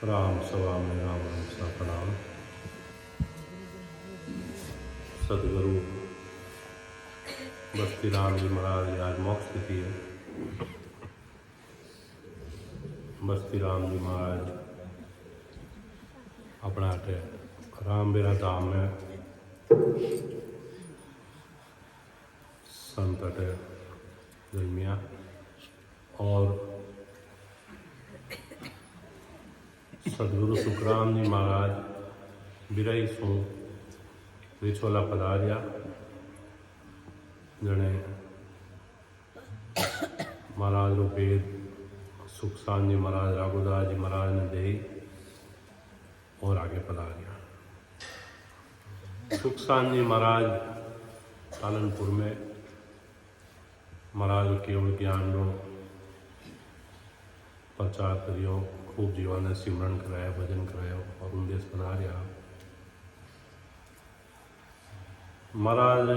राम सवा में राम सा प्रणाम। सदगुरु बस्ती राम जी महाराज आज मोक्ष तिथि है। बस्ती राम जी महाराज अपना अटे राम बेरा धाम में संत अटे जन्मिया और सदगुरु सुखराम जी महाराज बिरई सू रिछोला पधारिया जने महाराज रो भेद सुखसान जी महाराज राघुदास जी महाराज ने दे और आगे पधारिया। सुखसान जी महाराज पालनपुर में महाराज केवल ज्ञान रो प्रचार करियो, खूब जीवन ने सिमरन कराया, भजन कराया और उन्देश बना रहा। महाराज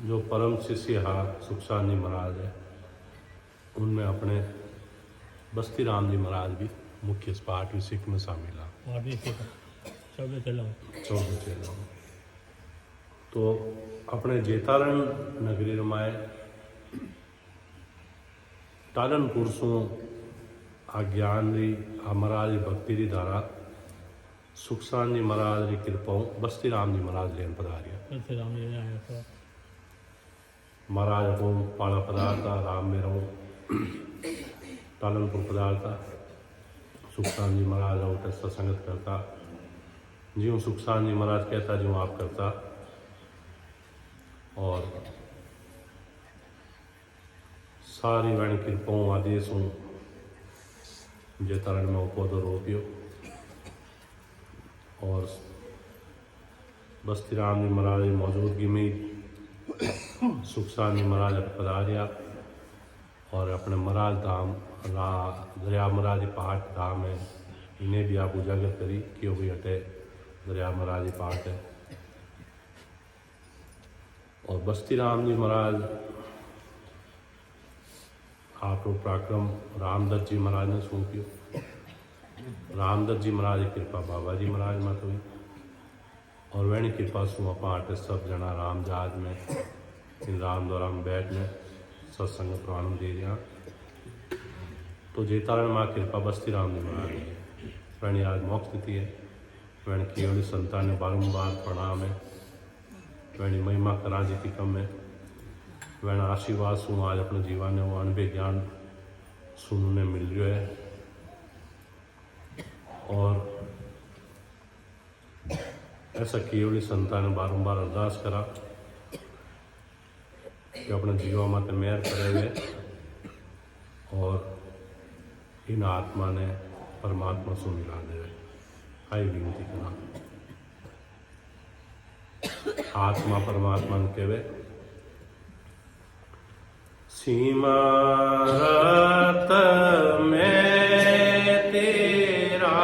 जो परम शिष्य हा सुखसान जी महाराज है, उनमें अपने बस्ती राम जी महाराज भी मुख्य पाठ सिख में शामिल है। 14 चेला तो अपने जेतारण नगरी रमाए टालनपुर सू आ ज्ञान री आ महाराज भक्ति री धारा सुखसान जी महाराज री कृपा बस्ती राम जी महाराज लेन पधारिया। महाराज को पाला पधारता राम में रहो टालनपुर पधारता सुखसान जी महाराज उठे सत्संगत करता, ज्यों सुखसान जी महाराज कहता ज्यों आप करता और सारी वाणी कृपाओं आदेशों जेतारण में पौधो रोपियो और बस्ती राम जी महाराज की मौजूदगी में सुखसान जी महाराज पधारिया और अपने महाराज धाम दरिया महाराज जी पहाड़ धाम है, इन्हें भी आप उजागर करी क्यों भी हटे दरिया महाराज जी पहाड़ है। और बस्ती राम जी महाराज आप पराक्रम रामदत्त जी महाराज ने सौंपियो। रामदत्त जी महाराज की कृपा बाबा जी महाराज मत हुई और वैनी कृपा सु पाठ सब जना राम जहाज में इन राम द्वारा में बैठ में सत्संग प्रमाण दे दिया। तो जेतारण माँ कृपा बस्ती राम जी महाराज है, वैनी आज मोक्ष तिथि है। वैन केवल संतान ने बारंबार प्रणाम है, वैनी महिमा करा जीती कम है, वैन आशीर्वाद सु आज अपने जीवन में वो अनुभव ज्ञान सुनने मिल रहा है। और ऐसा केवल संतान ने बारंबार अरदास करा कि अपने जीवा माते मेहर करे हुए और इन आत्मा ने परमात्मा से मिला दे। आई विनती करा आत्मा परमात्मा ने कहवे सीमा रत में तेरा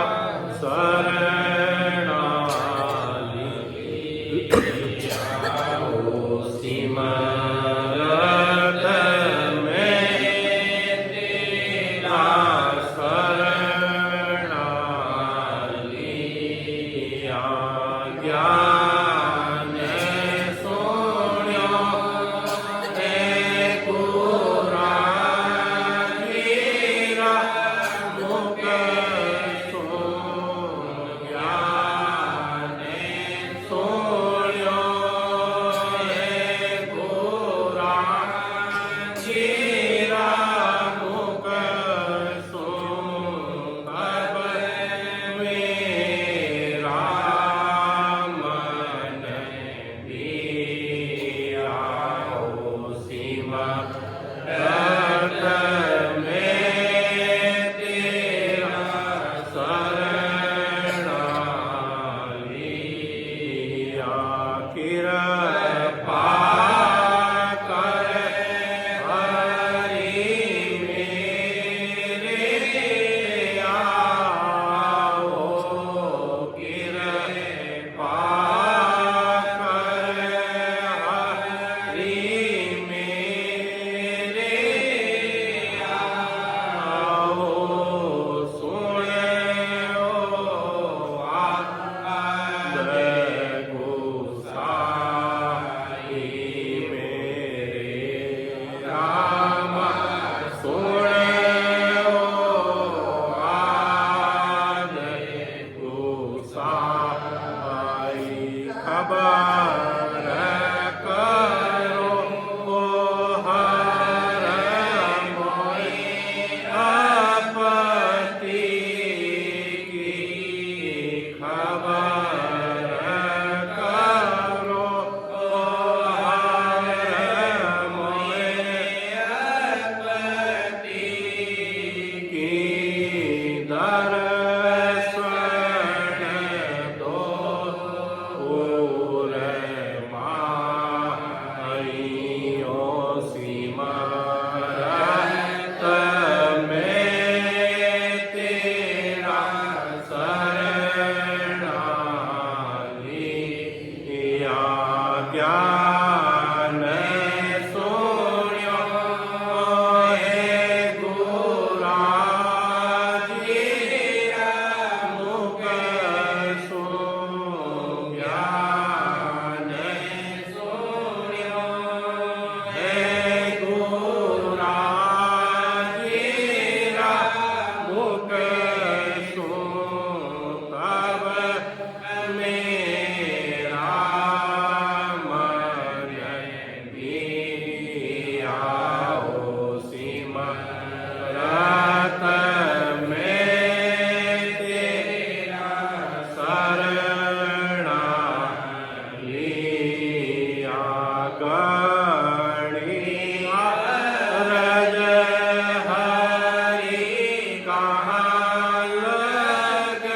कहाँ लग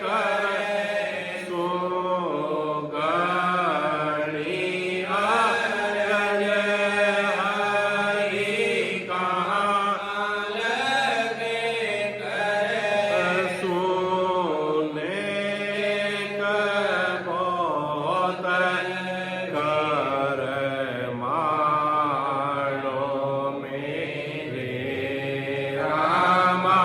कर सो गणी अरज हरि कहाँ लग कर सुने बहुत कर मारो मेरे रामा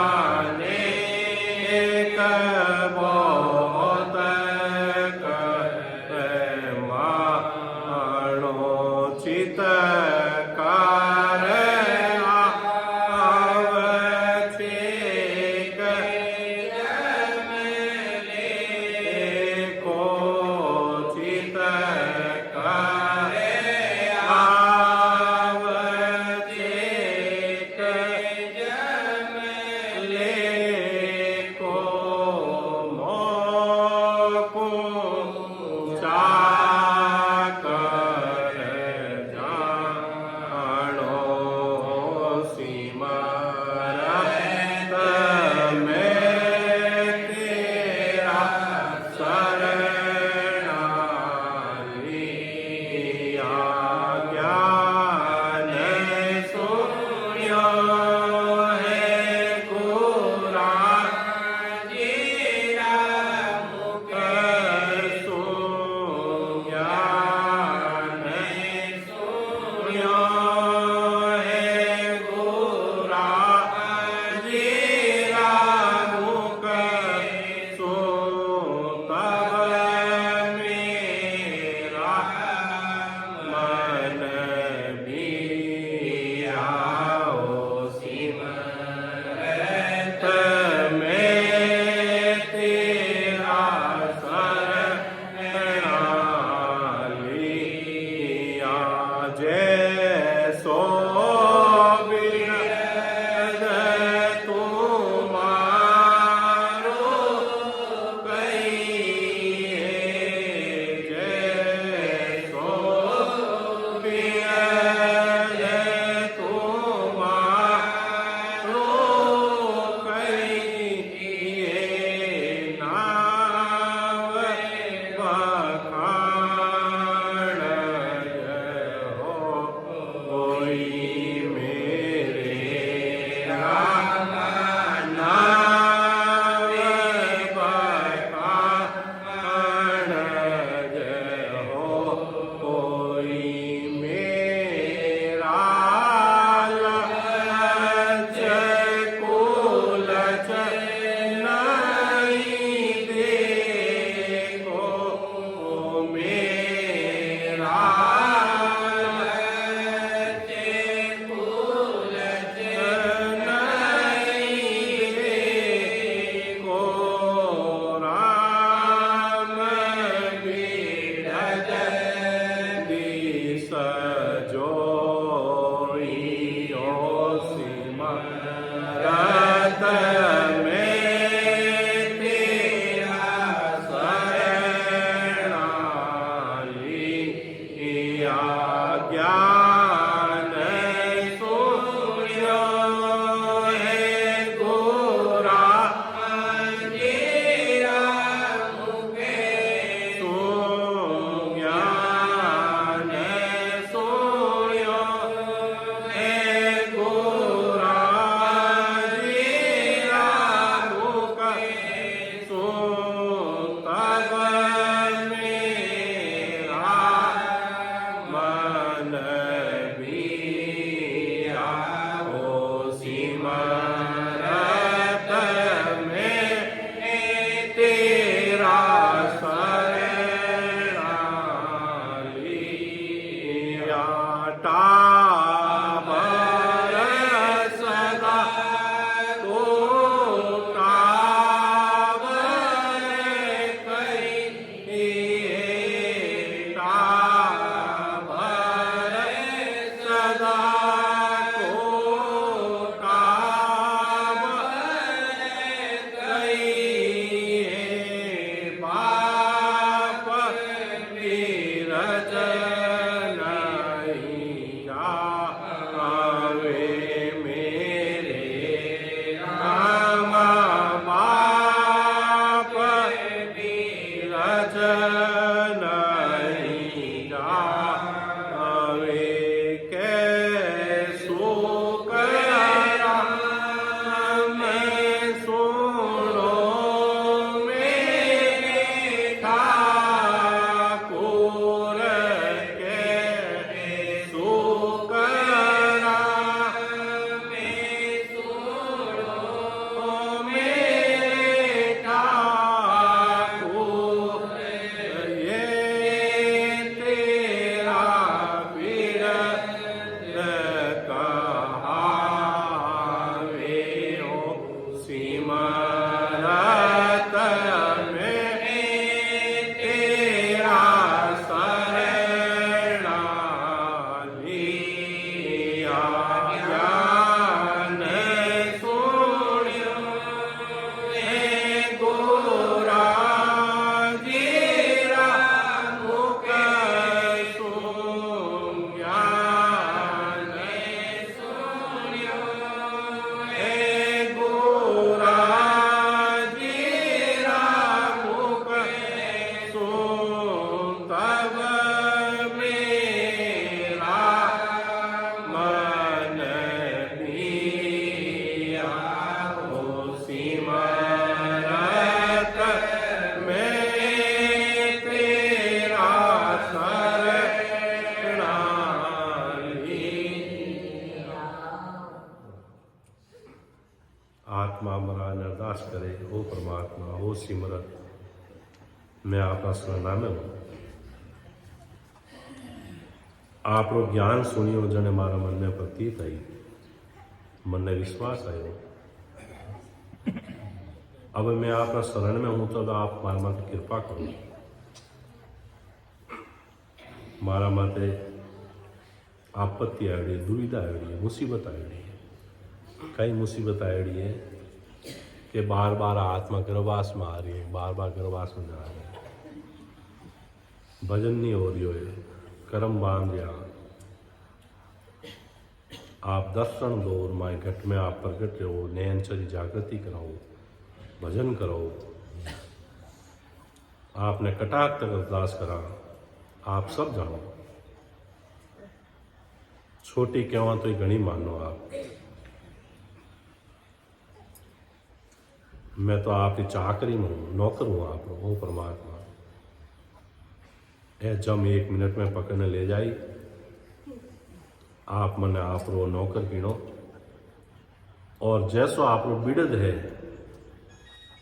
आत्मा महाराज ने अरदास करे, हो परमात्मा, हो सिमरत, मैं आपका शरणामे हूँ। आप रो ज्ञान सुनियो जने मारा मन में प्रतीत आई, मन में विश्वास आयो। अब मैं आपका शरण में हूँ, तो आप मारा माते कृपा करो। मारा माते आपत्ति आड़ी, दुविधा आड़ी, मुसीबत आड़ी है। कई मुसीबत आड़ी है कि बार बार आत्मा गर्भवास में आ रही है, बार बार गर्भवास में जा रही है, भजन नहीं हो रही है, कर्म बांध दिया। आप दर्शन दो और माए घट में आप प्रकट रहो, नयनचरी जागृति कराओ, भजन करो। आपने कटाक तक अरदास करा, आप सब जानो। छोटी कहवा तो घनी मानो आप। मैं तो आपकी चाकरी में हूँ, नौकर हूँ आप, ओ परमात्मा। ए जम 1 मिनट में पकड़ने ले जाई, आप मने आप रो नौकर गिनो। और जैसो आप रो बिड़द है,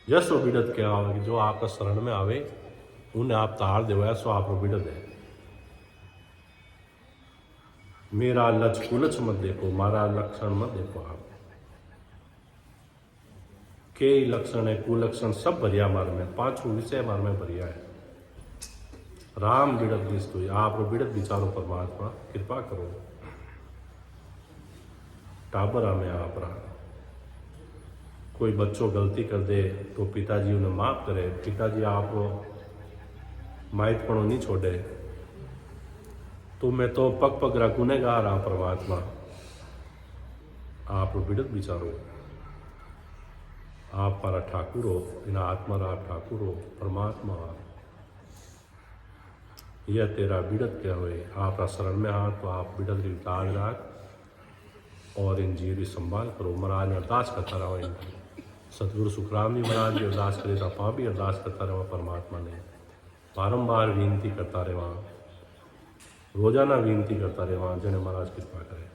जैसो बिड़द क्या आवे कि जो आपका शरण में आवे उन्हें आप तार दे, ऐसो आप रो बिड़द है। मेरा लच कुलच मत देखो, मारा लक्षण मत देखो। आप के लक्षण है, कुलक्षण सब भरिया मार में, 5 विषय मार में भरिया है। राम बिड़द दिस्तु, आप रो बिड़द विचारो परमात्मा, कृपा करो। टाबरा में आप रहा, कोई बच्चों गलती कर दे तो पिताजी उन्हें माफ करे। पिताजी आप माइतपणों नहीं छोड़े। तो मैं तो पग पग रा गुनेगार रहा परमात्मा, आप बिड़द विचारो। आप मारा ठाकुर हो, इन आत्मा रा ठाकुर हो परमात्मा। यह तेरा बिड़द क्या हुए, आप शरण में हाथ तो आप बिड़द की ताज राख और इन जीव की संभाल करो। महाराज ने अरदास करता रहा, इन सतगुरु सुखराम जी महाराज भी अरदास करे, आप भी अरदास करता रहा। परमात्मा ने बारंबार विनती करता रहे, वहाँ रोजाना विनती करता रहे, वहाँ जने महाराज कृपा करे।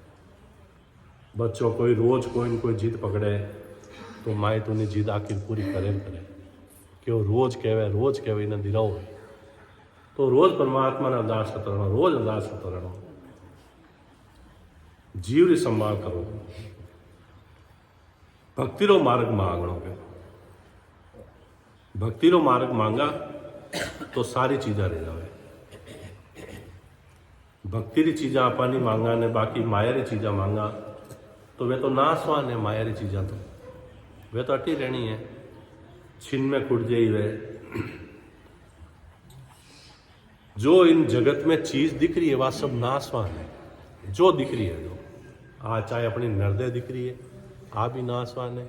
बच्चों कोई रोज कोई न कोई जिद पकड़े तो माए तो उन्हें जिद आखिर पूरी करे कि वो रोज कहवे इन्हें दिलाओ। तो रोज परमात्मा ने अरदास करता रहना, रोज अरदास करता रहना। जीव की संभाल करो, भक्ति रो मार्ग मांगोगे। भक्ति रो मार्ग मांगा तो सारी चीजा रह जावे। भक्ति री चीजा आपा नहीं मांगा ने बाकी माया री चीजा मांगा तो वे तो नासवान है। माया री चीजा तो वे तो अटी रहनी है, छिन में खुट जाई वे। जो इन जगत में चीज दिख रही है वह सब नासवान है। जो दिख रही है, जो आज चाहे अपनी नर्दे दिख रही है, आ भी नासवान है।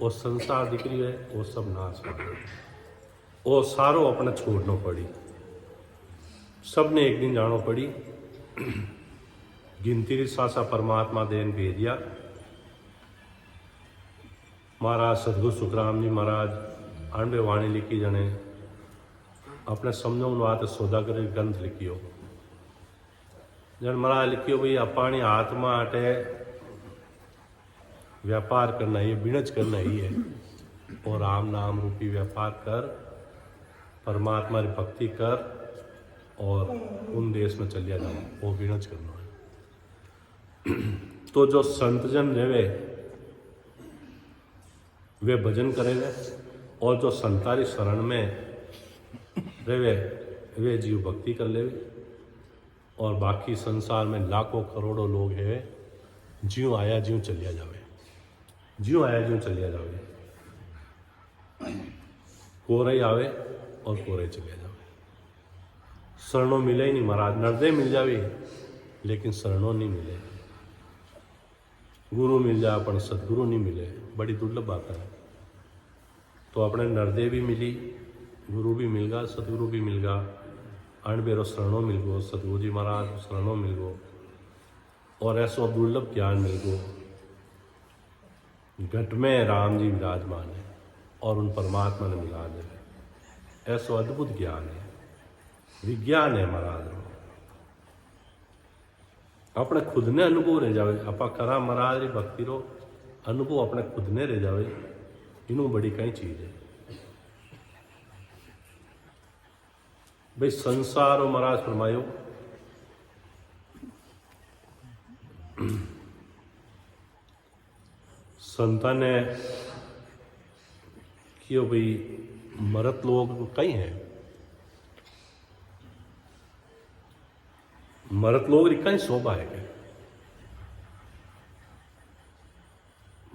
वो संसार दिख रही है, वो सब नासवान है। वो सारो अपने छोड़ना पड़ी, सबने एक दिन जानो पड़ी। गिनती री सासा परमात्मा देन भेजिया। महाराज सतगुरु सुखराम जी महाराज अणबे वाणी लिखी जने अपने समझो वात सौदागर ग्रंथ लिखियो। जन महाराज लिखियो भाई अपानी आत्मा अटे व्यापार करना ही, बिणज करना ही है। और राम नाम रूपी व्यापार कर, परमात्मा की भक्ति कर और उन देश में चलिया जाओ, वो बिणज करना है। तो जो संतजन रहे वे भजन करेंगे और जो संतारी शरण में रहे वे जीव भक्ति कर ले। और बाकी संसार में लाखों करोड़ों लोग है, ज्यों आया ज्यों चलिया जावे, ज्यों आया ज्यों चलिया जावे। कोरे आवे और कोरे चलिया जावे। शरणों मिले ही नहीं महाराज। नर्दे मिल जावे लेकिन शरणों नहीं मिले। गुरु मिल जाए अपन सदगुरु नहीं मिले, बड़ी दुर्लभ बात है। तो अपने नर्दे भी मिली, गुरु भी मिल गया, सदगुरु भी मिल गया, अणबेरो शरणों मिल गो, सतगुरु जी महाराज शरणों मिल गो और ऐसो दुर्लभ ज्ञान मिल गो। घट में राम जी विराजमान है और उन परमात्मा ने मिला दे। ऐसो अद्भुत ज्ञान है, विज्ञान है महाराज। अपने खुद ने अनुभव रह जावे। आपा करा महाराज री भक्ति रो अनुभव अपने खुद ने रह जावे। इनू बड़ी कई चीज है भाई। संसार और महाराज फरमायो संता ने कि भाई मरत लोग कई हैं, मरत लोग री कई शोभा है।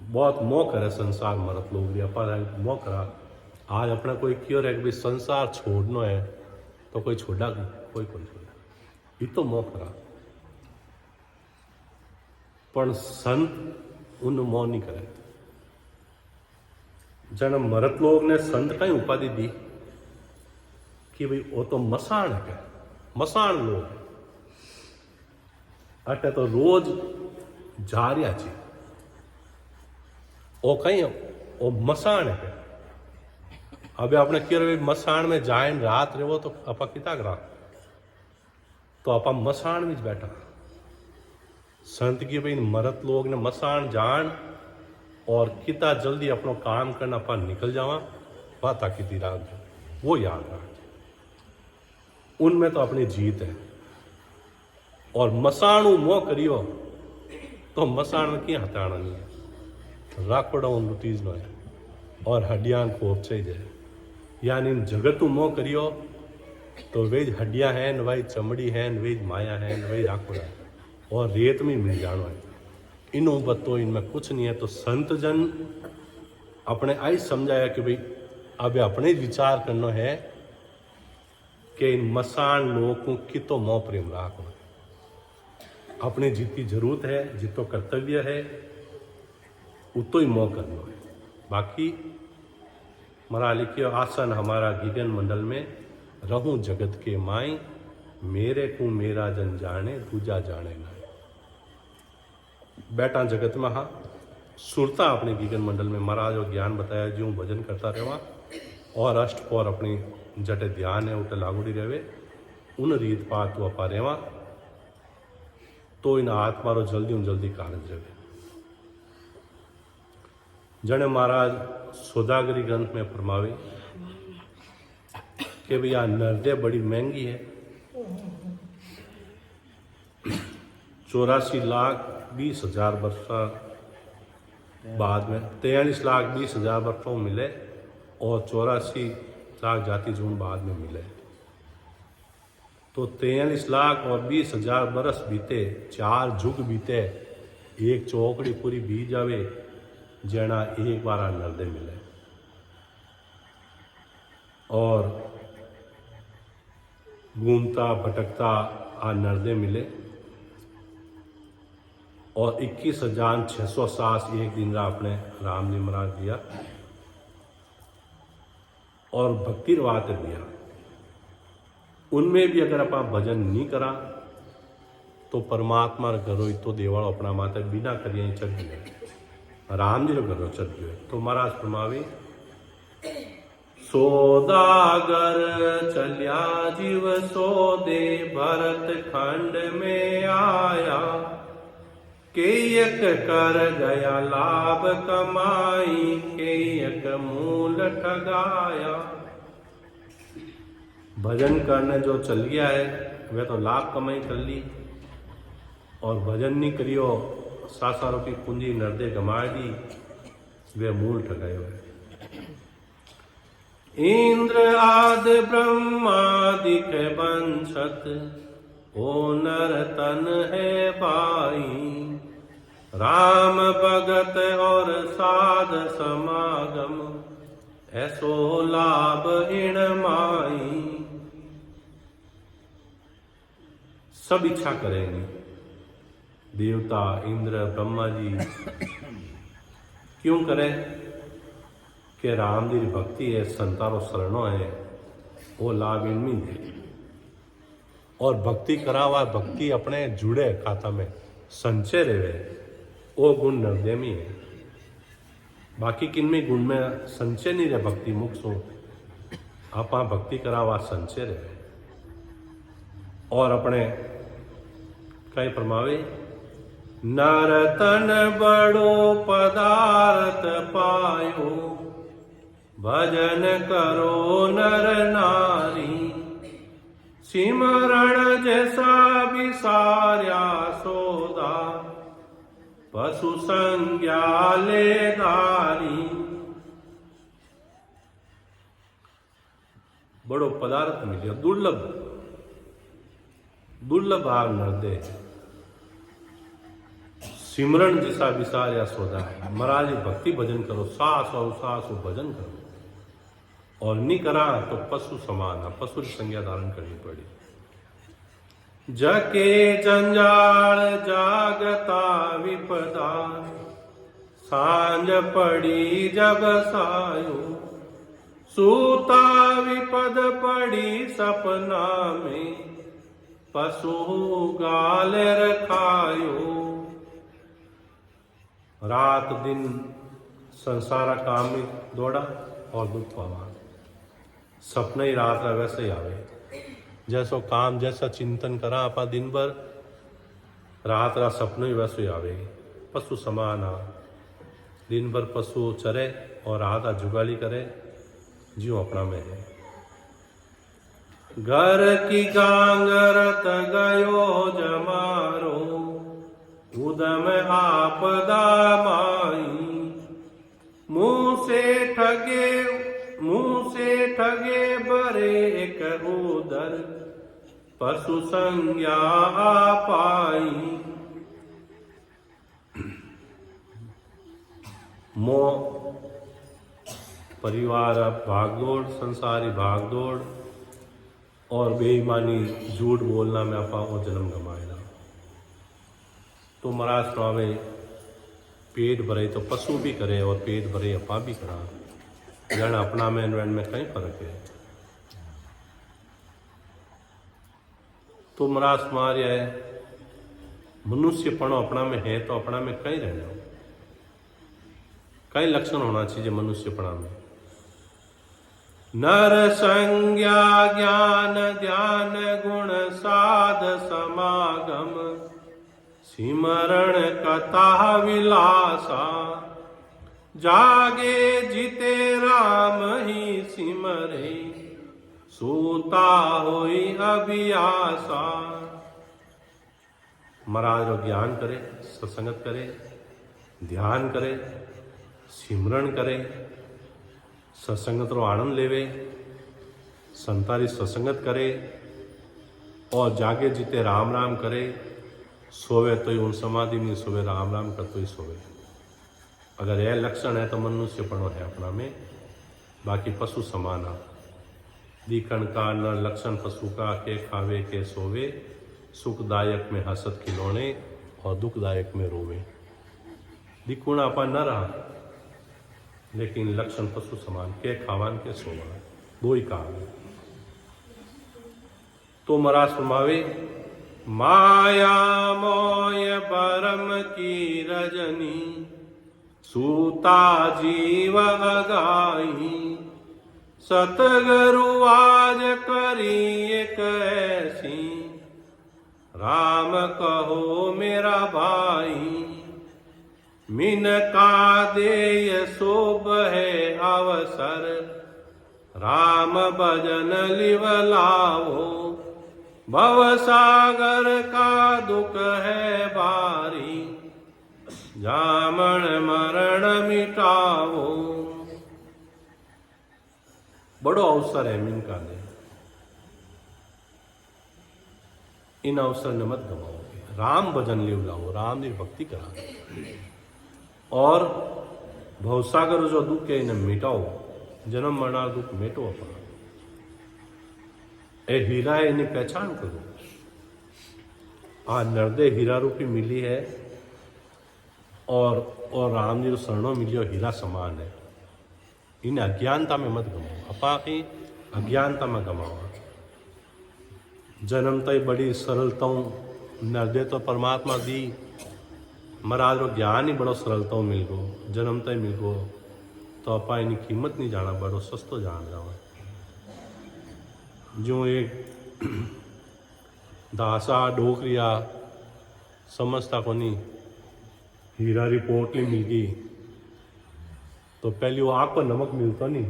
बहुत मोह करे संसार मरत लोग री अपा मोह करा। आज अपना कोई क्यों है कि भाई संसार छोड़ना है तो कोई छोड़ा कोई छोड़ा, ये तो मोह करा। पण संत उन मोह नहीं करे। जन मरत लोग ने संत कई उपाधि दी कि भाई वो तो मसाण है, मसाण लोग है। अटे तो रोज जा रहा छे, ओ कहीं ओ मसाण है। अब आपने क्यों मसाण में जाए रात रहो तो अपा किता करा, तो अपा मसाण में बैठा। संत की भाई मरत लोग ने मसाण जान और कितना जल्दी अपना काम करना अपा निकल जावा, बात की रात वो याद रख। उनमें तो अपनी जीत है। और मसाणु मोह करियो तो मसाण में क्या हटाना नहीं है, राकड़ा लुटीज नो है और हड्डियां खोप से जाए। यानी जगत मोह करियो तो वेज हड्डियां हैं, वही चमड़ी है, वेज माया है, वही राकड़ा है और रेत में मिल जानो है। इनो बतो इनमें कुछ नहीं है। तो संत जन अपने आई समझाया कि भाई अब अपने विचार करना है कि इन मसान लोगों को कितो मोह प्रेम राखना। अपने जितनी जरूरत है, जितो कर्तव्य है, उतो ही मोह करना है। बाकी मरा लिखियो आसन हमारा गीगन मंडल में रहूं जगत के माई, मेरे को मेरा जन जाने दूजा जाने ना। बैठा जगत में हाँ सुरता अपने गीगन मंडल में महाराज और ज्ञान बताया जो भजन करता रहा और अष्ट और अपनी जटे ध्यान है उठे लागूड़ी रहे उन रीत पात तो अपा रेवा तो इन आत्मा रो जल्दी कारज रहे। जने महाराज सौदागरी ग्रंथ में फरमावे कि भैया नरदे बड़ी महंगी है, 84,20,000 वर्ष बाद में 43,20,000 वर्षों में मिले और 84 लाख जाति जून बाद में मिले। तो 43 लाख और 20,000 बरस बीते, 4 जुग बीते, एक चौकड़ी पूरी बी जावे जना एक बार नरदे मिले। और घूमता भटकता आ नरदे मिले और 21,600 सास एक दिन रा अपने राम जी महाराज दिया और भक्ति रवाते दिया। उनमें भी अगर अपना भजन नहीं करा तो परमात्मा घरों तो देवाल अपना माता बिना करिए चढ़ गए, राम जी घरों चढ़ गए। तो महाराज फरमावे सौदागर चलिया जीव सौदे भरत खंड में आया, केयक कर गया लाभ कमाई, केयक मूल ठगाया। भजन करने जो चल गया है वह तो लाभ कमाई कर ली और भजन नहीं करियो सासारों की पूंजी नरदे गमा दी, वे मूल ठगाए हुए। इंद्र आदि ब्रह्मादिक वंशत ओ नर तन है पाई, राम भगत और साध समागम ऐसो लाभ हिण माई। सब इच्छा करेंगे देवता इंद्र ब्रह्मा जी, क्यों करें कि राम जी भक्ति है, संतारो शरणों है, वो लाभ इनमें दे। और भक्ति करावा भक्ति अपने जुड़े खाता में संचय रहे, वो गुण नरदे में है। बाकी किनमें गुण में संचय नहीं रहे, भक्ति मुख सो आपा भक्ति करावा संचय रहे। और अपने कई फरमावे नरतन बड़ो पदार्थ पायो, भजन करो नर नारी। सिमरण जैसा विसार्या सोदा, पशु संज्ञा ले धारी। बड़ो पदार्थ मिलियो, दुर्लभ दुर्लभ आग नरदे। सिमरण जैसा विसार्या सोदा है। महाराज भक्ति भजन करो, सास और सास भजन करो, और नहीं करा तो पशु समान, पशु की संज्ञा धारण करनी पड़ी। जके जंजाल जागता विपदा, सांझ पड़ी जब सायो। सूता विपद पड़ी सपना में, पशु गाल रखायो। रात दिन संसारा काम में दौड़ा और दुख पावा। सपना ही रात रा वैसे ही आवे। जैसो काम जैसा चिंतन करा आपा दिन भर, रात रा सपना ही वैसे ही आवे। पशु समान आ, दिन भर पशु चरे और रात आ जुगाली करे, जीव अपना में है। घर की गांगरत गयो जमारो, उदम आपदा माई। मुंह से ठगे बरे एक उदर, पशु संज्ञा पाई। मोह परिवार भागदौड़, संसारी भागदौड़ और बेईमानी झूठ बोलना में आपा वो जन्म गमाएगा। तो महाराज स्वामी पेट भरे तो पशु भी करे और पेट भरे अपा भी करा। जन अपना में में कहीं फर्क है। तो महाराज तुम्हारे मनुष्यपण अपना में है तो अपना में कहीं रहना, कई लक्षण होना चाहिए मनुष्यपणा में। नर संज्ञा ज्ञान ध्यान गुण साध समागम, सिमरण कथा विलासा। जागे जिते राम ही सिमरे, सूता होई अभियासा। महाराज रो ज्ञान करे, सत्संगत करे, ध्यान करे, सिमरण करे, सत्संगत रो आनंद लेवे, संतारी सत्संगत करे और जागे जीते राम राम करे। सोवे तो ही उन समाधि में सोवे, राम राम कर तो ही सोवे। अगर यह लक्षण है तो मनुष्यपण है अपना में, बाकी पशु समाना। दिखण का न लक्षण पशु का, के खावे के सोवे। सुखदायक में हसत खिलौने और दुखदायक में रोवे। दिखुण आपा न रहा, लेकिन लक्षण पशु समान, के खावान के सोवा, दो ही काम है। तो महाराज फरमावे, माया मोय परम की रजनी, सूता जीव अगाई। सतगुरु आज करी एक ऐसी, राम कहो मेरा भाई। मिन का देय शोभ है अवसर, राम भजन लिवलाओ। भव सागर का दुख है भारी, जामन मरण मिटाओ। बड़ो अवसर है मिन का दे, इन अवसर ने मत गवाओ। राम भजन लिवलाओ, राम की भक्ति करा और भवसागर जो दुख है इन्हें मिटाओ। जन्म मरना दुख मिटो अपना। ए हीरा है, इन्हें पहचान करो। आज नर्दे हीरा रूपी मिली है और राम जी शरणों मिलियो हीरा समान है। इन्हें अज्ञानता में मत गमाओ, अपा की अज्ञानता में गमाओ। जन्मता ही बड़ी सरलता नर्दे तो परमात्मा दी, महाराज रो ज्ञान ही बड़ो सरलता मिल गो, जन्मता ही मिल गो। तो अपा इनकी कीमत नहीं जाना, बड़ो सस्तो जान जाओ। जो एक दासा डोकरिया समझता को नहीं, हीरा रिपोर्ट नहीं मिल गई तो पहले वो आग पर नमक मिलता नहीं,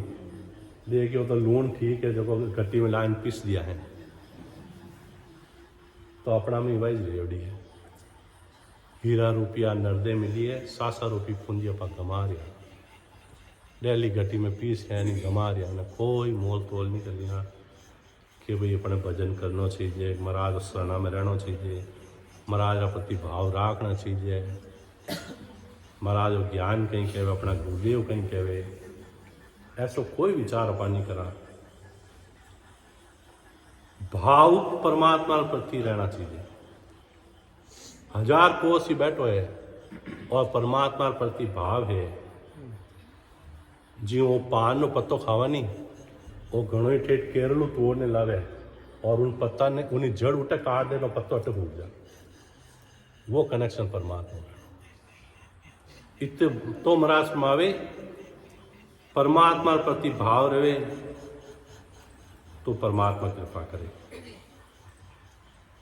देखिए तो लून ठीक है, जब गट्टी में लाइन पीस दिया है तो अपना में वाइज रेवड़ी है। हीरा रुपया नरदे मिली है, 700 रुपये पूंजी अपा कमा रहा, डेली गट्टी में पीस है नहीं कमा रहा ना, कोई मोल तोल नहीं कर लिया कि भाई अपने भजन करना चाहिए, महाराज शरणा में रहना चाहिए, महाराज का प्रति भाव रखना चाहिए, महाराज वो ज्ञान कहीं कहे, अपना गुरुदेव कहीं कहे, ऐसा कोई विचार अपन नहीं करा। भाव परमात्मा प्रति रहना चाहिए। 1000 कोस ही बैठो है और परमात्मा प्रति भाव है, जी वो पान नो पत्तो खावा नहीं, वो घणो ही ठेठ केरलू तोड़ने लावे और उन पत्ता ने उन्हें जड़ उठे काट दे, पत्तो अटक उठ जाए, वो कनेक्शन परमात्मा है। इतने तो महाराज फरमावे परमात्मा प्रति भाव रहे तो परमात्मा कृपा करे।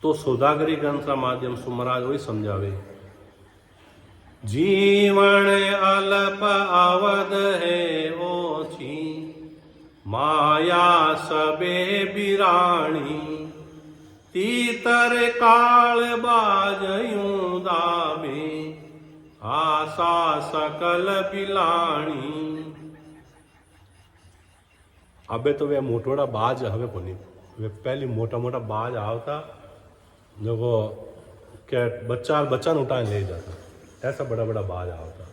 तो सौदागरी ग्रंथ का माध्यम से महाराज वही समझावे, जीवन अल्प अवध है ओछी, माया सबे बिराणी, तीतर काल बाजयूं दावे, आशा सकल बिलाणी। अबे तो वे मोटोड़ा बाज हवे कोनी, वे पहली मोटा मोटा बाज आवता जो वो क्या बच्चा न उठा ले जाता, ऐसा बड़ा बड़ा बाज आवता।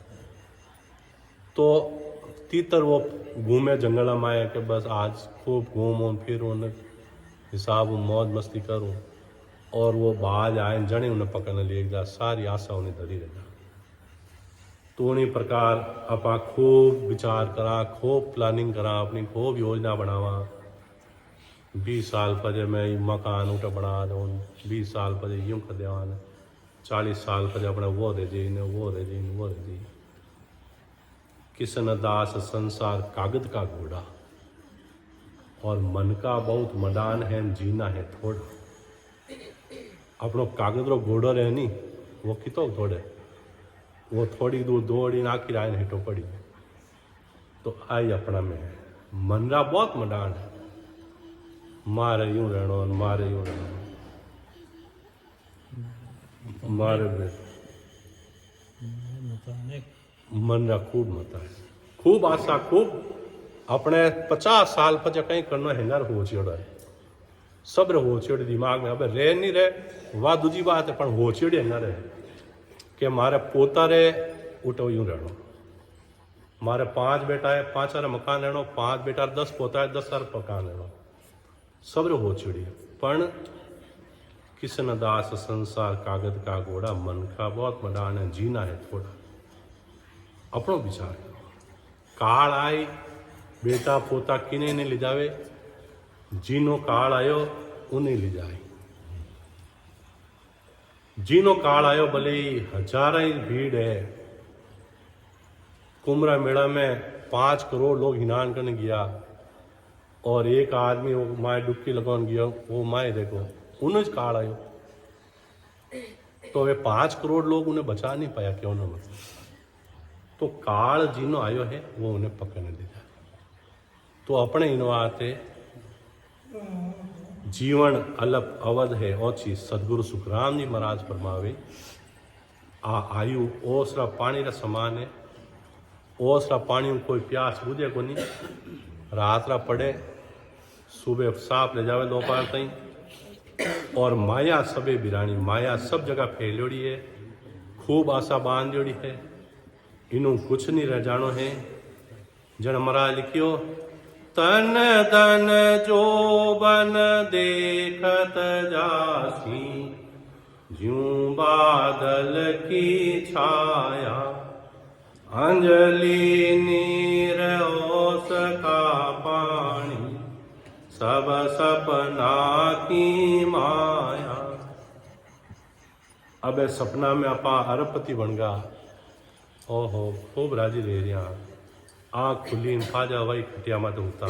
तो तीतर वो घूमे जंगल में आए कि बस आज खूब घूमूं फिरूं हिसाब मौज मस्ती करूं, और वो बाज आए जने उन्हें पकड़ने ले जा, सारी आशा उन्हें धरी रह जा। तो उन्हीं प्रकार अपा खूब विचार करा, खूब प्लानिंग करा, अपनी खूब योजना बनावा। 20 साल पहले मैं मकान उठा बना दूँ, 20 साल पहले यूं कर देवान, 40 साल पहले अपने वो दे जी ने वो दे जी वो दे जी। किसन दास संसार कागज का घोड़ा और मन का बहुत मदान है, जीना है थोड़ा। अपनो कागज रो घोड़ो रहे नहीं, वो कितो थोड़े, वो थोड़ी दूर दौड़ी नाखी राय हेठो पड़ी, तो आई अपना में है मन रा बहुत मदान है, मारे यूं रहनो मारे यूं रहनो, मारे मन रा खूब मता है, खूब आशा, खूब अपने 50 साल पर कहीं करना हैंगर हो चिड़ा है, सब्र हो चिड़ दिमाग में। अब रह नहीं रहे वाह दूजी बात है, पर हो चिड़े हैंगर है कि मारे पोता रे उठो यूं रहनो, मारे 5 बेटा है 5 सारा मकान रहनो, 5 बेटा 10 पोता है 10 सारा मकान रहनो, सब्र हो चिड़ी। पण किसन दास संसार कागज का घोड़ा, मन का बहुत मदान है, जीना है थोड़ा। अपनो विचार करो, काल आई बेटा पोता किने ने ले जावे, जीनो काल आयो उन्हें ले जाए। जीनो काल आयो भले ही हजारा ही भीड़ है, कुमरा मेला में 5 करोड़ लोग स्नान करने गया और एक आदमी वो माए डुबकी लगाने गया, वो माए देखो उन्हें काल आयो, तो वे 5 करोड़ लोग उन्हें बचा नहीं पाया, क्यों ना मतलब। तो काल जीनो आयो है वो उन्हें पकड़ने दे जाए। तो अपने इन आते जीवन अल्प अवध है ओछी, सदगुरु सुखराम जी महाराज फरमावे आ आयु ओसरा पानी रा समान है, ओसरा पानी में कोई प्यास बुझे को नहीं, रात रा पड़े सुबह साफ ले जावे दोपहर तई, और माया सबे बिरानी, माया सब जगह फैलोड़ी है, खूब आशा बांधोड़ी है, इनू कुछ नहीं रह जानो है। जन महाराज लिखियो, तन तन जो बन देखत जासी, ज्यूं बादल की छाया, अंजलि नीर ओस का पानी, सब सपना की माया। अब सपना में अपा अरबपति बन गा, ओहो खूब राजी रह रहा, आँख खुली फाजा वही खटिया मत होता।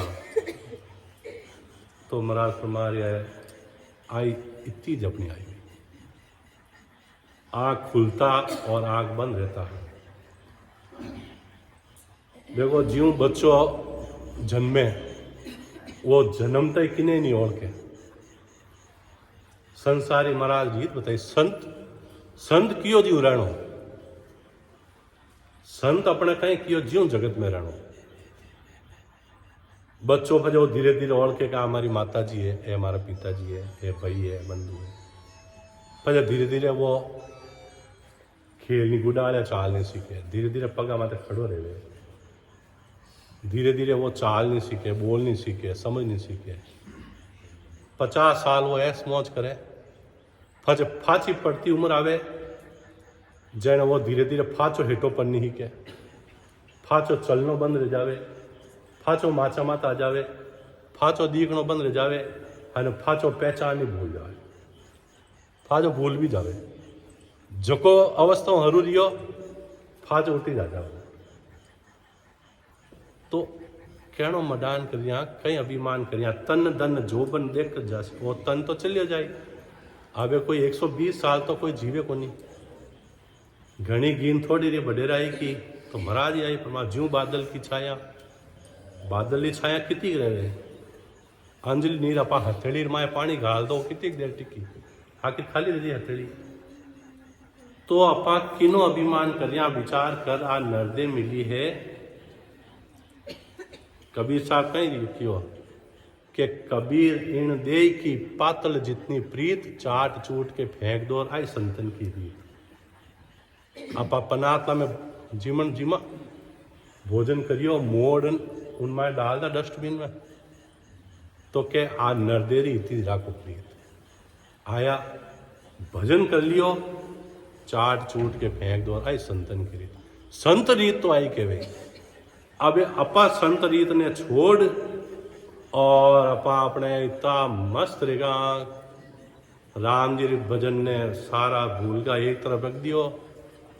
तो महाराज फरमा रहा है आई इतनी जपनी आई, आँख खुलता और आँख बंद रहता है। देखो ज्यों बच्चो जन्मे वो जन्मता ही किने नहीं ओळखे। संसारी महाराज रीत बताई, संत कियो जीव रहनो, संत अपने कहीं कियो ज्यों जगत में रहनो। बच्चों पर जो धीरे धीरे ओळखे कि हमारी माता जी है, ये हमारा पिताजी है, ये भाई है, बंधु है। पर धीरे धीरे वो खेलनी गुडाले चाल नहीं सीखे, धीरे धीरे पगा माथे खड़ो रहे, धीरे धीरे वो चाल नहीं सीखे, बोल नहीं सीखे, समझ नहीं सीखे। 50 साल वो ऐस मौज करे, फज फाची पड़ती उम्र आवे जैन वो धीरे धीरे फाचो हेठो पर नहीं के, फाचो चलनो बंद रह जावे, फाचो माचा माता आ जावे, फाचो दीखनो बंद रह जावे, अने फाचो पहचान नहीं भूल जावे, फाचो भूल भी जावे। जको अवस्था हरू रियो फाचो उठी जा जावे। तो कहनो मदान करिया, कई अभिमान करिया, तन धन जोबन देख जस, वो तन तो चलियो जाए। आवे कोई 120 साल तो कोई जीवे को नहीं। घनी गीन थोड़ी री बडेराई की तो महाराज आई, पर ज्यों बादल की छाया, बादल की छाया कितनी रहे। अंजलि नीर अपा हथेली माए पानी घाल दो, कितनी देर टिकी, आखिर खाली रही हथेली। तो अपा किनो अभिमान करिया, विचार कर आ नरदे मिली है। कबीर साहब कहीं लिखियो कि कबीर इन दे की पातल जितनी प्रीत, चाट चूट के फेंक दो आई संतन की रीत। आप पनातला में जीवन जीमा भोजन करियो, मोड़ उनमें डाल दा डस्टबिन में, तो के आ नरदेरी इतनी राखो प्रीत। आया भजन कर लियो, चाट चूट के फेंक दो आई संतन की रीत। संत रीत तो आई के वे। अब अपा संत रीत ने छोड़ और अपा अपने इतना मस्त रहेगा, राम जी भजन ने सारा भूल का एक तरफ रख दियो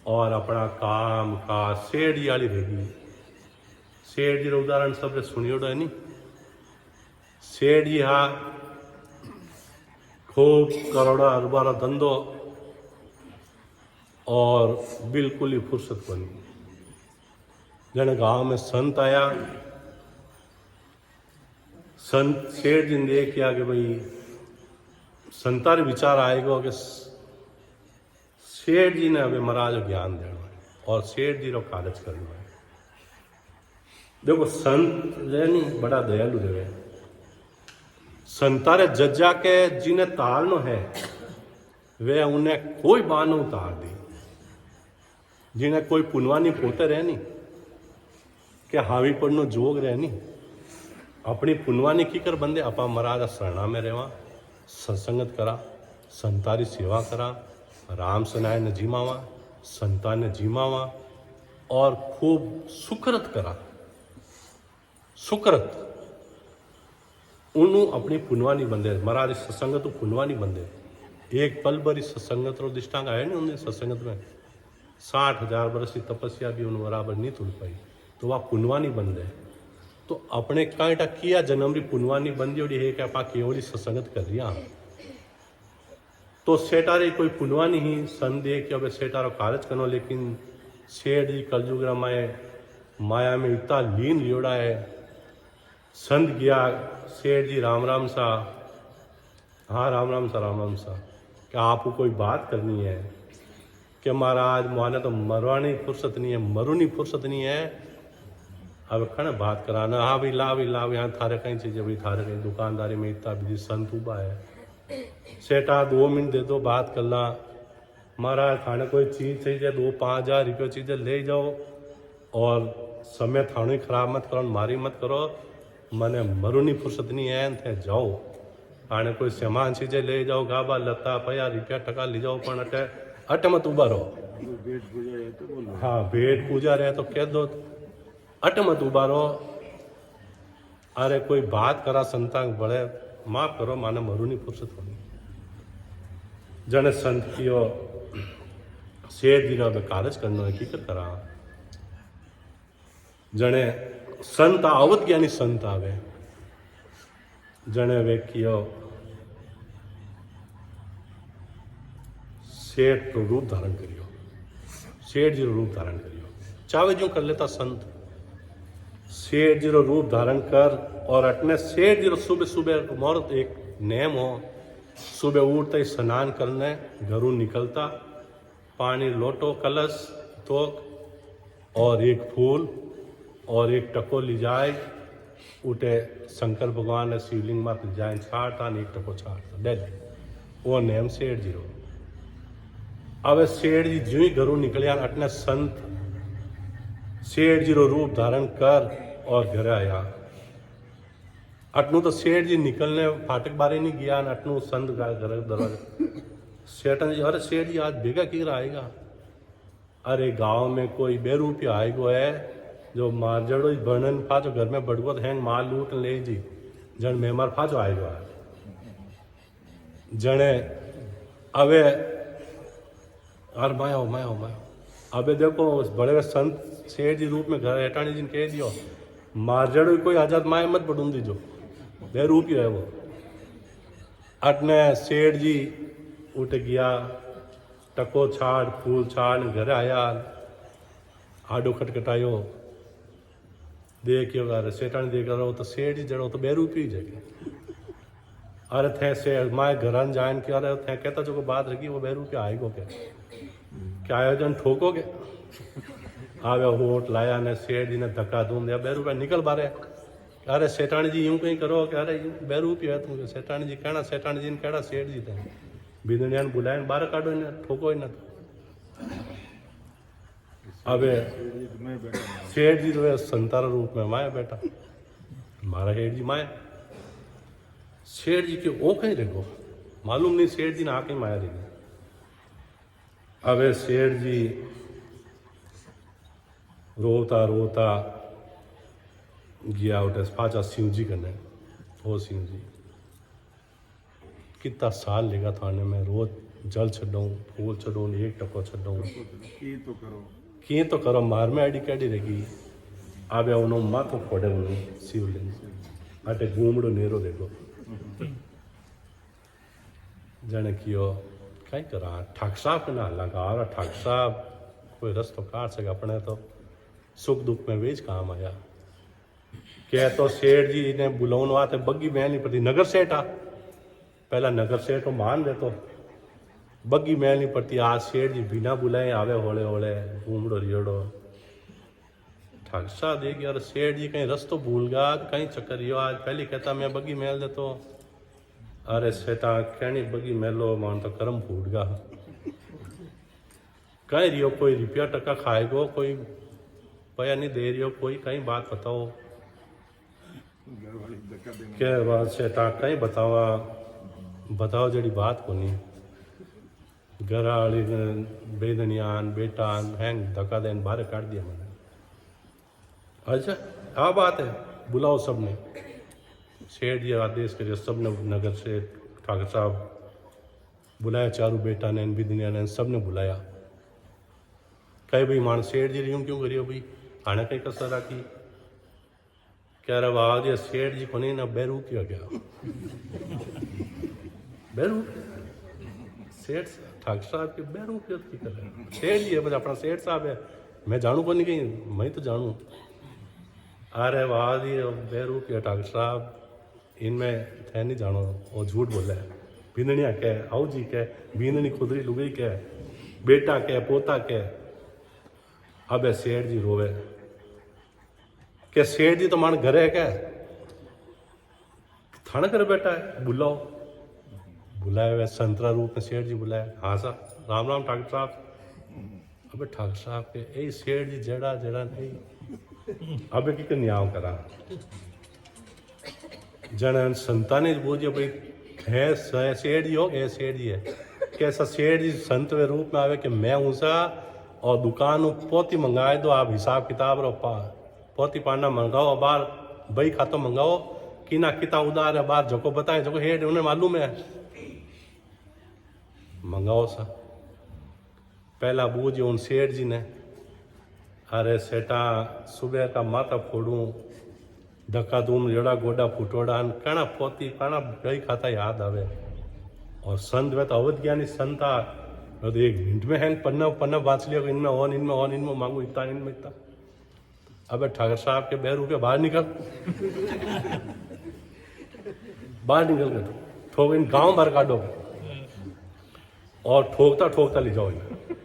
और अपना काम का सेठ जी वाली रहेगी। सेठ जी उदाहरण सबने सुनियो है नहीं। सेठ जी हाँ खूब करोड़ा अरबारा धंधो और बिल्कुल ही फुर्सत बनी। जने गांव में संत आया, संत सेठ जी ने देखा कि भाई संतार विचार आएगा कि सेठ जी ने अभी महाराज ज्ञान देना है और सेठ जी रो कागज करना है। देखो संत रहनी बड़ा दयालु रहे। संतारे जज्जा के जिन्हें तारनो है वे उन्हें कोई बानो उतार दी। जिन्हें कोई पुनवानी पोते रहनी के हावी पड़नो जोग रहनी, अपनी पुनवानी की कर बंदे अपा महाराज शरणा में रहवा, सत्संगत करा, संतारी सेवा करा, राम सनाय ने जीमावा, संता ने जीमावा और खूब सुकृत करा। सुकृत उन्होंने अपनी पुनवानी बंदे महाराज सत्संगत तो पुनवानी बंदे। एक पल भरी सत्संगत रो दिष्टांग आया नहीं उन्हें सत्संगत में 60,000 वर्ष की तपस्या भी उन बराबर नहीं तुल पाई, तो वह पुनवानी बंदे। तो अपने कांटा किया जन्मरी पुनवानी बंदी ओडी है कि आप केवली सत्संगत कर रिया। तो सेठारे कोई पुनवानी ही संदेह कि अब सेठारो कारज करो, लेकिन सेठ जी कलयुग माया में इतना लीन लियोड़ा है। संत गया सेठ जी राम राम सा, हाँ राम राम सा क्या आपको कोई बात करनी है कि महाराज माने तो मरवानी फुर्सत नहीं है, मरुनी फुर्सत नहीं है, अब खड़ा बात कराना। हाँ भाई ला यहाँ थारे कहीं चीज़ें भाई थारे कहीं दुकानदारी में इतना बिजी संत उबा है, सेठा 2 मिनट दे दो बात कर ला। महाराज खाने कोई चीज़ चाहिए 2-5 हज़ार चीज़ें ले जाओ और समय थाने खराब मत करो, मारी मत करो, मने मरुनी फुर्सत नहीं है थे जाओ। आने कोई सामान चीजें ले जाओ, गाबा लता पया रुपया टका ले जाओ, पण अटे मत उबा रहो। हाँ भेंट पूजा रहे तो कह दो अट मत उबा रहो। अरे कोई बात करा संतांग बड़े माफ करो, माने मरुनी फुर्सत होनी। जने संत कियो शेर जी कारज करनो है की करा। जने संत आवत ज्ञानी संत आवे, जने वे कियो सेठ रो रूप धारण करियो, सेठ जी रो रूप धारण करियो। चावे जो कर लेता संत, सेठ जी रो रूप धारण कर। और अटने सेठ जी रो सुबह सुबह मोर एक नेम हो, सुबह उठते ही स्नान करने घरों निकलता, पानी लोटो कलश तो और एक फूल और एक टको ले जाए, उठे शंकर भगवान ने शिवलिंग मात जाए छाड़ता ने एक टको छाड़ता डेली। वो नेम सेठ जी रो। अब सेठ जी जो ही घरों निकलिया अटने संत सेठ जी रो रूप धारण कर और घर आया। अटनू तो सेठ जी निकलने फाटक बारे नहीं गया, अटनू संत घर दरवाजा सेठ जी, अरे सेठ जी आज बेगा की आएगा? अरे गांव में कोई बेरूपिया आएगो है जो मारजड़ो वर्णन फाचो घर में बड़गो हैंग माल लूट ले जी जन मेमर फाचो आएगो है जने अवे अरे मायो मायो मायो। अबे देखो बड़े संत सेठ जी रूप में घर हेटाणी जी ने कह दियो मारजड़ो कोई आजाद माए मत बढ़ूं दीजो, बेरूपियो है वो। अटने सेठ जी उठ गया, टको छाड़ फूल छाड़ घर आया, आडो खटखटायो देखियो अरे सेठाणी देख रहा हो तो सेठ जी जड़ो तो बेरूपी जगह। अरे थे से माए घर जान के अरे थे कहता जो को बात रखी वो बेरूपी आएगो क्या आयोजन ठोकोगे? आवे होट लाया ने सेठ जी ने धक्का दूं दिया, बेरूपा निकल बारे। अरे सेठाणी जी यूं कहीं करो कि अरे बेरूपी है तुम। सेठाणी जी कहना सेठाणी जी ने कहना सेठ जी थे बिदनिया ने बुलाए बाहर काटो इन्हें ठोको इन्हें। अबे सेठ जी तो संतारा रूप में माया बेटा मारा सेठ जी माया। सेठ जी के ओ कहीं रहो मालूम नहीं, सेठ जी ने आके माया रही। अबे सेठ जी रोता रोता गया उठे पाचा सिंह जी कने। ओ सिंह जी कितना साल लेगा थाने में रोज जल छड़ूं फूल छड़ूं एक टको छड़ूं की तो करो मार में आड़ी कैडी रहेगी। आवे उनो माथो फोड़े उनो शिवलिंग अटे घूमड़ो नेरो देखो जने कियो कई करा ठाक साहब के ना लगा आ ठाक साहब कोई रस्तो काट सके अपने तो सुख दुख में वेज काम आया। क्या तो सेठ जी ने बुलाउन वाते बग्गी महल नहीं पड़ती नगर सेठ आ पहला नगर सेठ को मान दे तो बग्गी महल नहीं पड़ती। आज सेठ जी बिना बुलाए आवे होले होले घूमड़ो रियोड़ो ठाक साहब देख यार सेठ जी कहीं रस्तो भूल गया कहीं चक्कर रियो आज पहले कहता मैं बग्गी महल दे तो अरे सेठा कहनी बग्गी महलो मान तो कर्म फूट गया कहीं रियो कोई रुपया टका खाएगो कोई पैया नहीं दे रियो कोई कहीं बात बताओ क्या बात सेठा कहीं बताओ जड़ी बात को नहीं घर वाली बेदनियान बेटान हैंग धक्का देन बाहर काट दिया मैंने। अच्छा हाँ बात है बुलाओ सबने। सेठ जी आदेश करिए सबने नगर से ठाकर साहब बुलाया चारों बेटा ने बेदनिया ने सबने बुलाया। कहे भाई मान सेठ जी यूं क्यों करियो भाई आने कहीं कसर राखी कह रहा वाह जी सेठ जी को नहीं ना बैरू किया गया बैरू सेठ ठाकर साहब के बैरू की कर रहे सेठ जी है बस अपना सेठ साहब है मैं जानू को नहीं कहीं मैं तो जानू। अरे वाह जी बैरू किया ठाकर साहब इनमें थे नहीं जानो वो झूठ बोला है बींदनिया कह आओ जी कह बींदनी खुदरी लुगई कह बेटा कह पोता कह। अब सेठ जी रोवे क्या सेठ जी तो मान घर है क्या थाना कर बैठा है बुलाओ बुलाए हुए संतरा रूप में सेठ जी बुलाए। हाँ साहब राम राम ठाकर साहब। अबे ठाकर साहब के ए सेठ जी जड़ा जड़ा नहीं अबे की न्याव करा जन संतान बोझे भाई है सेठ जी हो गए सेठ जी है कैसा सेठ जी संत वे रूप में आवे कि मैं हूँ सा और दुकान पोती मंगाए दो आप हिसाब किताब रो पा पोती पाना मंगाओ बार बई खातो मंगाओ कि ना किता उधार है बार जो बताए जो हेड उन्हें मालूम है मंगाओ सा। पहला बूझे उन सेठ जी ने अरे सेठा सुबह का माथा फोड़ू धक्का दूम जड़ा गोडा फुटोड़ा कणा पोती कणा गई खाता याद आवे और संत वे तो अवध ज्ञानी संता तो एक मिनट में है पन्ना पन्ना बांच लिया, इनमें इनमें मांगू इतना। अबे ठाकर साहब के 2 रुपये बाहर निकल कर ठोक इन गांव भर काटो और ठोकता ले जाओ इन्हें।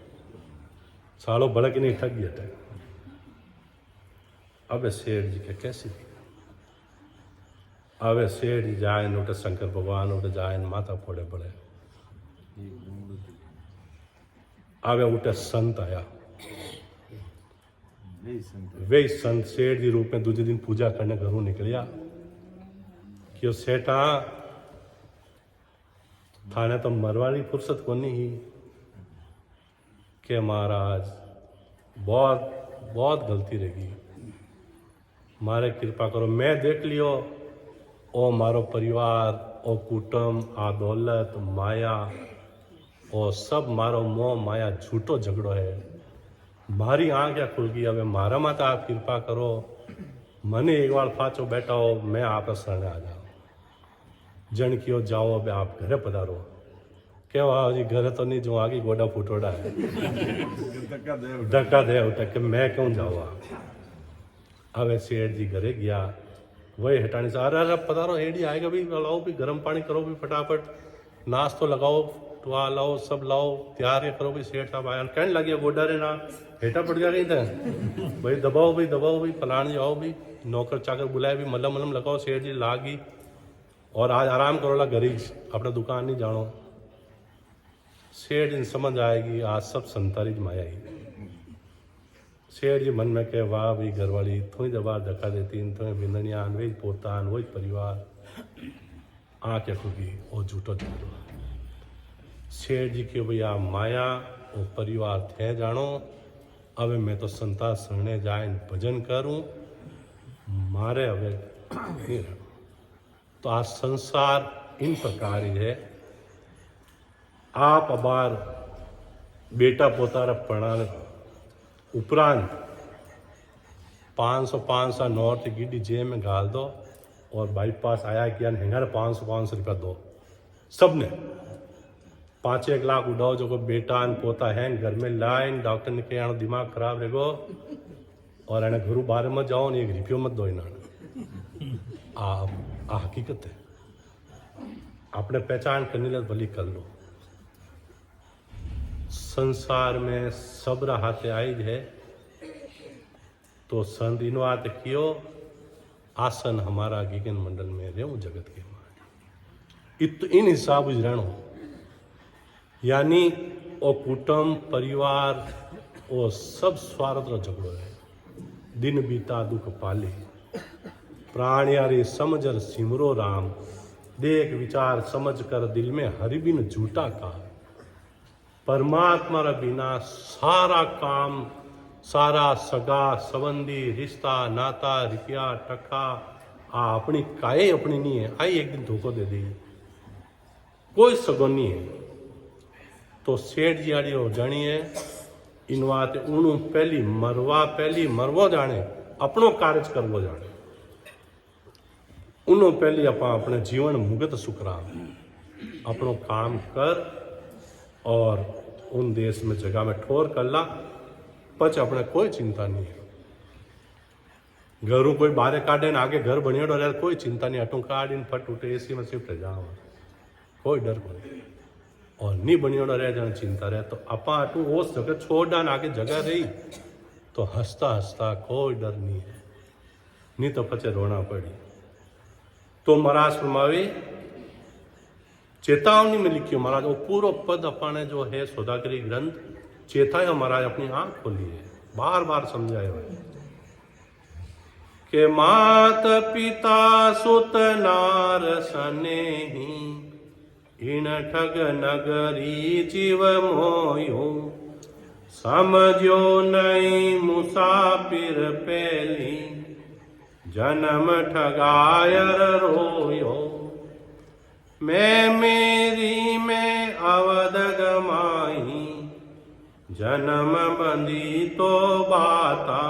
सालों बड़क नहीं ठग गया था। अबे सेठ जी के कैसे थी? अबे सेठ जी जाए उठे शंकर भगवान उठे जाए माता फोड़े पड़े। अबे उठे संत आया, वे संत सेठ जी रूप में दूसरे दिन पूजा करने घरों निकलिया कि वो सेठा थाने तो मरवानी फुर्सत को नहीं के महाराज बहुत गलती रहेगी, मारे कृपा करो। मैं देख लियो ओ मारो परिवार ओ कुटुंब आ दौलत माया ओ सब मारो मोह माया झूठो झगड़ो है। मारी आँखें खुल गई। अब मारा माता आप कृपा करो, मने एक बार फाचो बैठा हो, मैं आप शरण आ जाओ। जन कियो जाओ अब आप घरे पधारो। क्या जी घरे तो नहीं जो आगे गोडा फुटोड़ा है धक्का दे उठा के मैं क्यों जाऊँ। अब सेठ जी घरे गया, वही हटाने से अरे पधारो हेडी आएगा भी, लाओ भी गर्म पानी करो भी फटाफट, नाश्तो लगाओ टुआ लाओ सब लाओ तैयार करो भी। सेठ साहब आया कहने लगे गोडा रे ना हेठा पड़ गया कहीं था भाई दबाओ भी फलाने जाओ भी, नौकर चाकर बुलाए भी मलम लगाओ। सेठ जी लागी और आज आराम करो ला घरी अपना दुकान नहीं जानो। सेठ जी समझ आएगी आज सब संतारी माया ही। सेठ जी मन में कहे वाह भाई घरवाली थोड़ी दबार धक्का देती, थोड़ी बिंदनिया वही पोतान वही परिवार आँखें खुगी और झूठो झूठो। सेठ जी के भैया माया और परिवार थे जानो। अब मैं तो संता शरणे जाए भजन करूं, मारे अब तो आज संसार इन प्रकार ही है। आप अबार बेटा पोतारा पढ़ाने उपरांत 500 नोट गिड्डी जेब में गाल दो और बाईपास आया किया हेंगा 500 रुपया दो सबने। 5-1 लाख उड़ाओ जो को बेटा पोता है घर में लाइन डॉक्टर ने कहा दिमाग खराब रहेगो और एने घरू बाहर मत जाओ, 1 रुपयो मत दो इन्होंने। आ हकीकत है, अपने पहचान करने लगे भली कर लो। संसार में सब्र हाथे आई है तो संत इन बात कियो आसन हमारा गिगन मंडल में रेऊ जगत के मान इन हिसाब रहनो। यानी ओ कुटुंब परिवार ओ सब स्वार्थ रो झगड़ो है। दिन बीता दुख पाले प्राण यारे समझर सिमरो राम, देख विचार समझ कर दिल में हरिबिन झूठा का। परमात्मा रा बिना सारा काम सारा सगा संबंधी रिश्ता नाता रुपया टका आ अपनी काये अपनी नहीं है। आई एक दिन धोखो दे दी कोई सगो नहीं है तो सेठ जी आड़ी हो जानी है इन बात उन्हों पहली मरवो जाने अपनो कार्य करवो जाने। उन्हों पहली अपने जीवन मुगत सुखराम अपनो काम कर और उन देश में जगह में ठोर कर ला पच अपने कोई चिंता नहीं है। घरों कोई बाहर काटे आगे घर बनियो रहे कोई चिंता नहीं, अटू काट इन फट उठे एसी में शिफ्ट जाओ कोई डर को नहीं। और नहीं बनियो रहे जन चिंता रहे तो अपा अटू उस जगह छोड़ डान आगे जगह रही तो हंसता कोई डर नहीं है, नहीं तो पचे रोना पड़ी। तो महाराज फरमावे चेतावनी में लिखियो महाराज वो पूरा पद अपने जो है सौदागरी ग्रंथ चेतायो महाराज अपनी आंख खोली है, बार समझायो है के मात पिता सुत नार सनेही इन ठग नगरी जीव मोयो। समझो नहीं मुसाफिर पहली जन्म ठगायर रोयो। मैं मेरी में अवध गमाई जन्म बंदी तो बाता।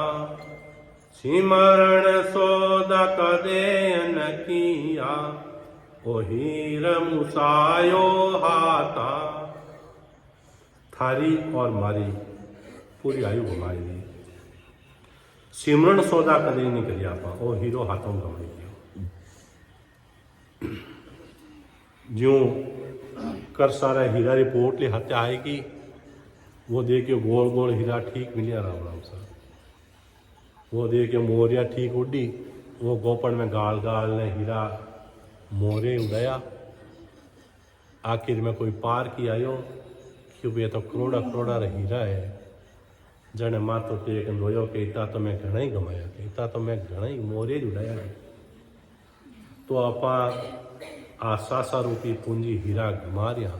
सिमरण सौदा कदे न किया ओ हीर मुसायो हाथा। थारी और मारी पूरी आयु घुमाई दी। सिमरन सौदा कदी नहीं करी आप वो हीरो हाथों गवाई दियो। ज्यों कर सारा हीरा रिपोर्ट ले हाथे आएगी वो देखियो गोल गोल हीरा ठीक मिलिया राम राम सा। वो देखियो मोरिया ठीक उड़ी वो गोपन में गाल गाल ने हीरा मोरे उड़ाया। आखिर में कोई पार की आयो क्योंकि ये तो करोड़ा करोड़ा हीरा है। जने माथो टेक रोयो कि इतना तो मैं घना ही गमाया कि इतना तो मैं घना ही मोरे ज उड़ाया। तो आपा आ 700 रूपी पूंजी हीरा गमा रहा।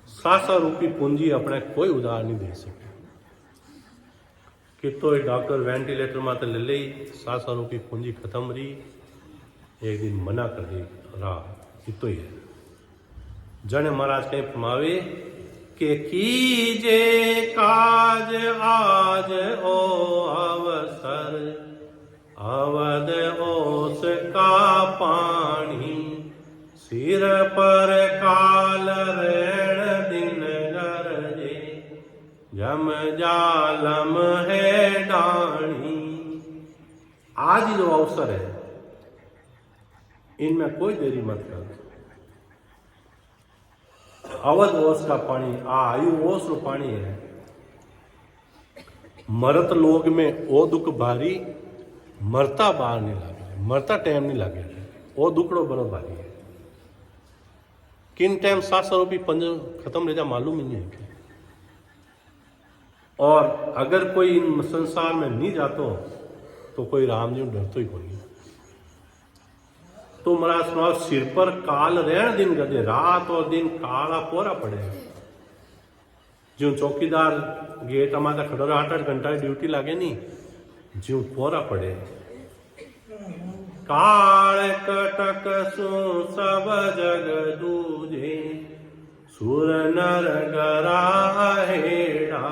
700 रूपी पूंजी अपने कोई उधार नहीं दे सके। कि तो डॉक्टर वेंटिलेटर में तो ले ली 700 रूपी पूंजी खत्म रही। एक दिन मना कर दी राह इतो ही है। जने महाराज कहीं फरमावे के कीजे काज आज ओ अवसर अवध ओस का पानी सिर पर काल रेण दिन गरजे जम जालम है डाणी। आज जो अवसर है इनमें कोई देरी मत कर। अवध ओस का पानी आयु ओस रो पानी है। मरत लोग में ओ दुख भारी मरता बार नहीं लागे मरता टाइम नहीं लागे ओ दुखड़ो बड़ो भारी है। किन टाइम 700 रूपी पंज खत्म रह जा मालूम ही नहीं है। और अगर कोई इन संसार में नहीं जातो तो कोई राम जी डरतो ही कोई। तो महाराज सुनाओ सिर पर काल रहन दिन गदे रात और दिन काला पोरा पड़े। जो चौकीदार गेट हमारा खड़ो 8-8 घंटा ड्यूटी लागे नहीं जो पोरा पड़े। काल कटक सु सब जग दूजे सुर नर गरा हेड़ा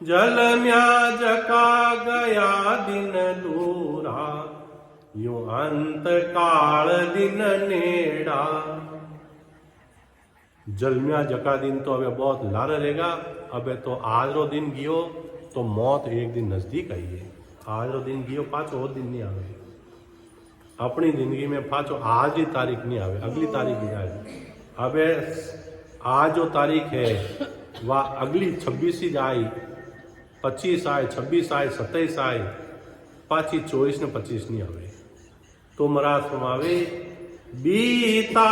जल म्या जका गया दिन दूरा यूं अंत काल दिन नेड़ा। जलमिया जका दिन तो अबे बहुत लार रहेगा। अबे तो आज रो दिन गियो तो मौत एक दिन नजदीक आई है। आज रो दिन गियो पाछो और दिन नहीं आवे। अपनी जिंदगी में पाछो आज ही तारीख नहीं आवे अगली तारीख नहीं आवे। अबे आज जो तारीख है वह अगली 26 ही आई 25 आए 26 आए 27 आए पाची 24 ने 25 नहीं आवे। तो महाराज फरमावे बीता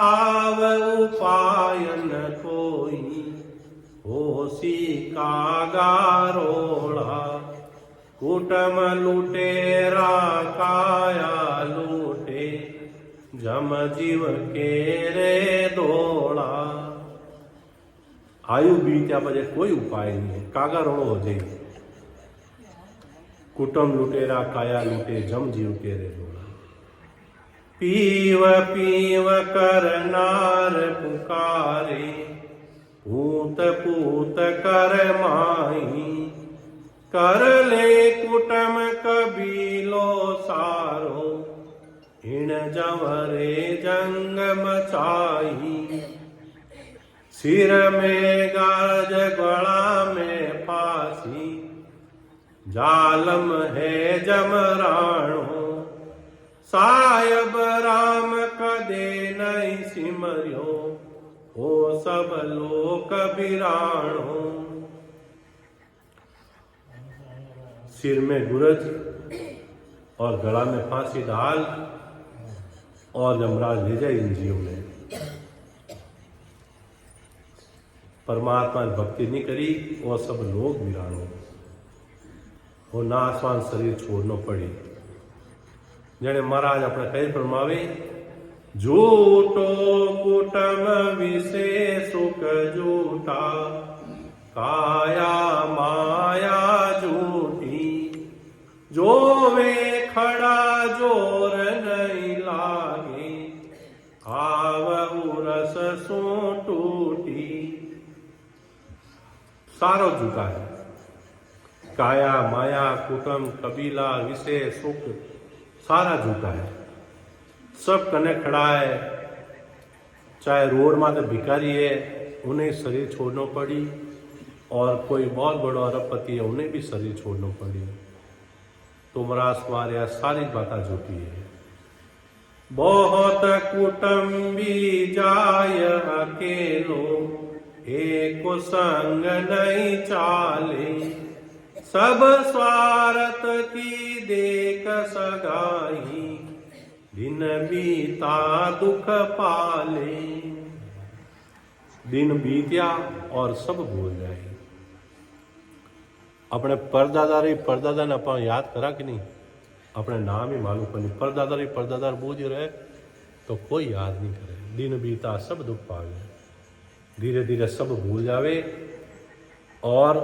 आव उपायन कोई होसी कागारोड़ा कुटम लुटेरा काया लूटे जम जीव के रे दौड़ा। आयु बीत्या बजे कोई उपाय नहीं है कागारोड़ो हो जाए। कुटम लुटेरा काया लूटे जम जीव के रे दौड़ा। पीव पीव कर नार पुकारे पूत पूत कर माई कर ले कुटम कबीलो सारो इन जवरे जंग मचाई। सिर में गाज गला में फांसी जालम है जमराणो सायब राम कदे नहीं सिमरियो हो सब लोक बिराणो। सिर में गुरज और गला में फांसी डाल और यमराज ले जाए इन जीव ने। परमात्मा भक्ति नहीं करी और सब लोग बिराणो वो नासवान शरीर छोड़ना पड़ी। जने महाराज अपने कई फरमावे झूठो कुटम विषे सुख झूठा काया माया झूठी जो वे खड़ा जोर नहीं लागे आव उरस सो टूटी। सारो झूठा है। काया माया कुटम कबीला विषय सुख सारा झूठा है। सब कने खड़ा है चाहे रोड में तो भिखारी है उन्हें शरीर छोड़ना पड़ी, और कोई बहुत बड़ा अरबपति है उन्हें भी शरीर छोड़ना पड़ी। तो महाराज मारे सारी बातें झूठी है। बहुत कुटुंबी जाय अकेलो, एक संग नहीं चाले, सब स्वार्थ की देख सगाई, दिन बीता दुख पाले। दिन बीत्या और सब भूल जाए। अपने परदादा ने अपन याद करा कि नहीं, अपने नाम ही मालूम करनी, परदादा बोझ रहे तो कोई याद नहीं करे। दिन बीता सब दुख पा गए, धीरे धीरे सब भूल जावे। और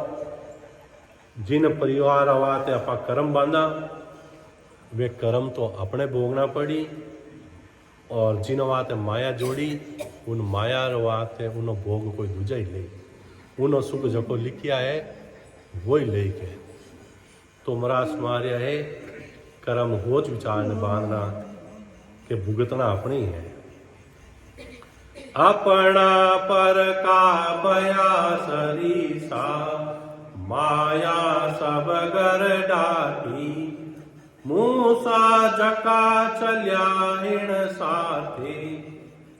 जिन परिवार आवाते अपा कर्म बांधा, वे कर्म तो अपने भोगना पड़ी, और जिन वाते माया जोड़ी, उन माया वाते उन भोग कोई दूजा ही ले, उन सुख जको लिखिया है वो ही ले के। तो मरास मार्या है कर्म होच विचार ने बांधना के भुगतना अपने ही है। अपना पर का बया सरीसा, माया सब गर डाटी, मूसा जका चल्या हिण साथे,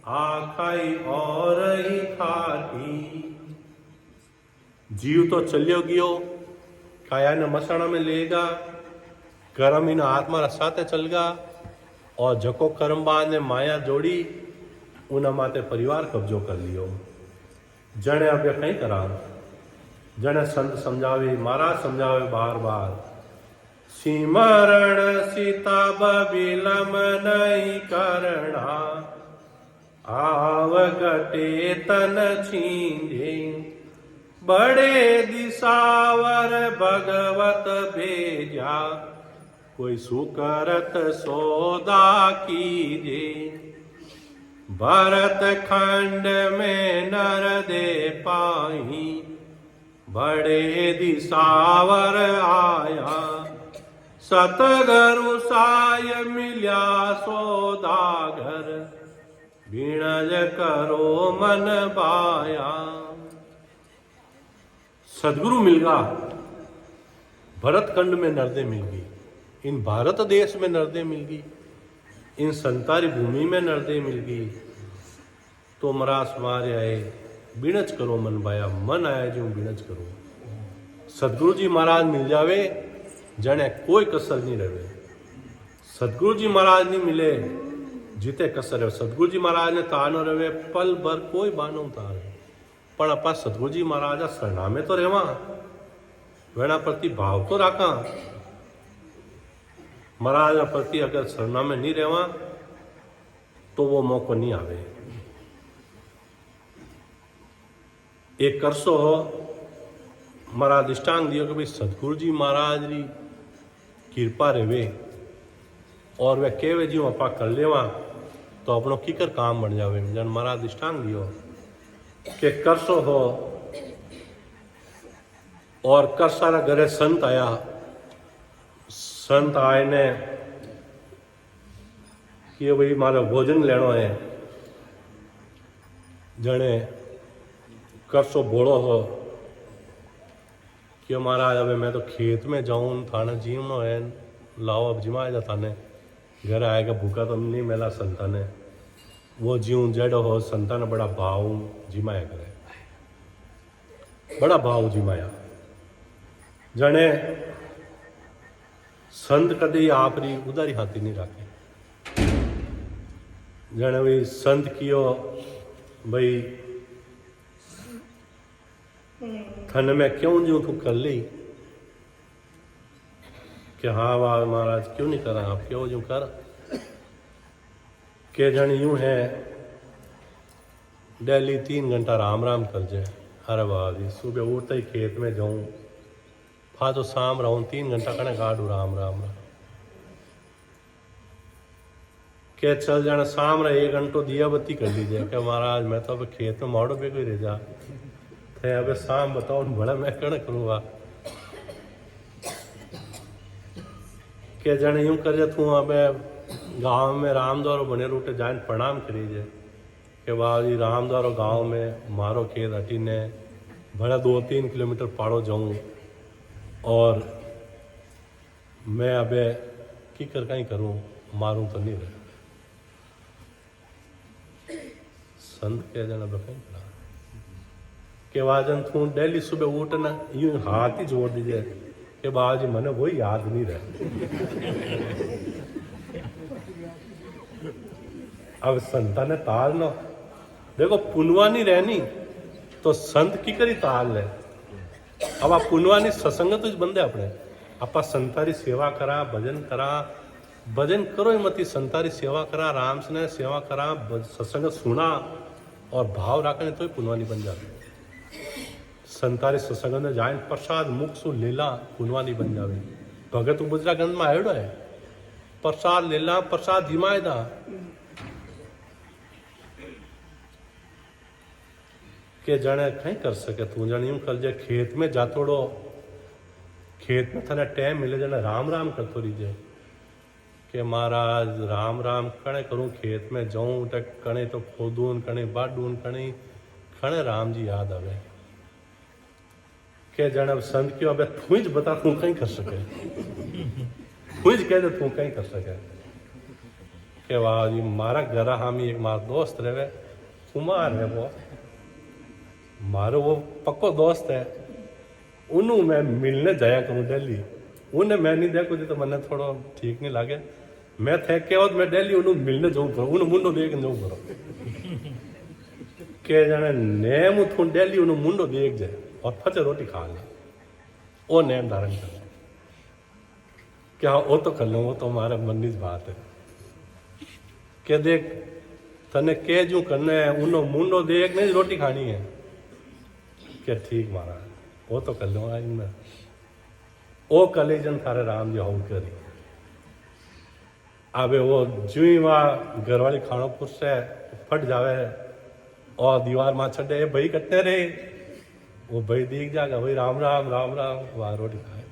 आखाई और ही खाटी। जीव तो चलियो गयो, काया ने मसाणा में लेगा, कर्म इन आत्मा साथे चलगा, और जको कर्मबाज ने माया जोड़ी, उन माते परिवार कब्जो कर लियो। जने अब कहीं करा, जने संत समझावे, महाराज समझावे बार बार, सिमरण सीता बिलम नहीं करना, आव गटे तन छींदे, बड़े दिसावर भगवत भेजा, कोई सुकरत सौदा कीजे। भरत खंड में नर दे पाई, बड़े दिसावर आया, सतगुरु साय मिल्या सौदागर, बीणज करो मन बाया। सदगुरु मिल गया, भरत खंड में नरदे मिल गई, इन भारत देश में नरदे मिल गई, इन संतारी भूमि में नरदे मिल गई। तो मरास मारे आए, बिणज करो मन बाया, मन आया जो बिणज करो। सदगुरु जी महाराज मिल जावे, जने कोई कसर नहीं रहे। सदगुरु जी महाराज नहीं मिले, जीते कसर रहे। सदगुरु जी महाराज ने तानो रहे, पल भर कोई बानो तार, पण अपा सदगुरु जी महाराज सरना में तो रेवा, वेणा प्रति भाव तो राखा। महाराज प्रति अगर सरना में नहीं रेवा तो वो मौको नहीं आवे। एक करसो महाराज दृष्टांत दियो कि भाई सदगुरु जी महाराज री कृपा रेवे, और वे केवे जी अपा कर लेवा तो अपनो कीकर काम बन जावे। जन महाराज दृष्टांत दियो के करसो हो, और कर सारा घरे संत आया, संत आए ने कि भाई मारे भोजन लेनो है। जने करसो बोलो हो कि महाराज अब मैं तो खेत में जाऊं, थाने जीवनो है, लाओ अब जिमाए जा थाने, घर आएगा भूखा तो नहीं मिला संता ने। वो जीव जड़ हो, संता ने बड़ा भाव जिमाया करे, बड़ा भाव जिमाया। जने संत कदे आपरी उदारी हाथी नहीं राखे। जने भाई संत कियो भाई थन में क्यों जो तू कर ली, कि हाँ वाह महाराज क्यों नहीं करा, आप क्यों जो कर के। जन यूं है डेली 3 घंटा राम राम कर जाए, हर बार सुबह उठते ही खेत में जाऊं, फा तो शाम रहूं 3 घंटा कने काटू राम राम के। चल जाना शाम रहे 1 घंटो दिया बत्ती कर लीजिए कि महाराज मैं तो अब खेत में माड़ो पे कोई रह जा थे, अब शाम बताओ बड़ा मैं कण करूँगा के। जन यूं कर तू अब गाँव में राम द्वारो बने रूटे जान प्रणाम करीजे, कि बाबा रामदारो गांव में मारो खेत हटीने भला 2-3 किलोमीटर पाड़ो जाऊं और मैं अबे की कर कहीं करूं, मारूं तो नहीं रहे। संत कह देना कहीं करा के वाजन तू डेली सुबह उठना यूं हाथ ही जोड़ दीजिए कि बाबा जी मने वही याद नहीं रहे। अब संता ने ताल नो देखो पुनवानी रहनी तो संत की करी ताल है। अब आप पुनवानी सत्संग तो बंदे अपने आपा संतारी सेवा करा, भजन करा, भजन करो ही मती संतारी सेवा करा, राम से सेवा करा, सत्संग सुना और भाव राखने तो ही पुनवानी बन जाती। संतारी सत्संग ने जाए प्रसाद मुख सु लेला पुनवानी बन जावे। भगत गुजरा गंज में आयोडो है प्रसाद लेला प्रसाद हिमायदा के जने कहीं कर सके तू जने यूं कर जे खेत में जातोड़ो खेत में थाने टाइम मिले जने राम राम करतो रहीजे के महाराज राम राम कणे करूं खेत में जाऊं तो कणे तो खोदून कणे बाडून कणे राम जी याद आवे के जने संत क्यों अबे थूज बता तू कहीं कर सके थूज कह दे तू कहीं कर सके के वाह जी मारा घर हामी एक मारा दोस्त रहे कुमार है वो मारो वो पक्को दोस्त है उन्हों मैं मिलने जाया करूँ दिल्ली उन्हें मैं नहीं देखू जी तो मैंने थोड़ा ठीक नहीं लगे मैं थे के बाद मैं दिल्ली उन्हों मिलने जाऊँ करो उन्हें मुंडो देख जाऊँ करो के जाने नेम थू दिल्ली उन्हों मुंडो देख जाए और फचे रोटी खा ले वो नेम धारण कर क्या वो तो कर लो वो तो हमारे मन की बात है के देख तने के जू करना है उन्हों मुंडो देख नहीं रोटी खानी है क्या ठीक महाराज वो तो कर लो इनमें ओ कलेजन थारे राम जी हो करी अबे वो जुई वहाँ घरवाली खानो पुर से फट जावे और दीवार मां छड़े भाई कटने रे वो भाई दिख जाएगा भाई राम राम राम राम वहाँ रोटी खाए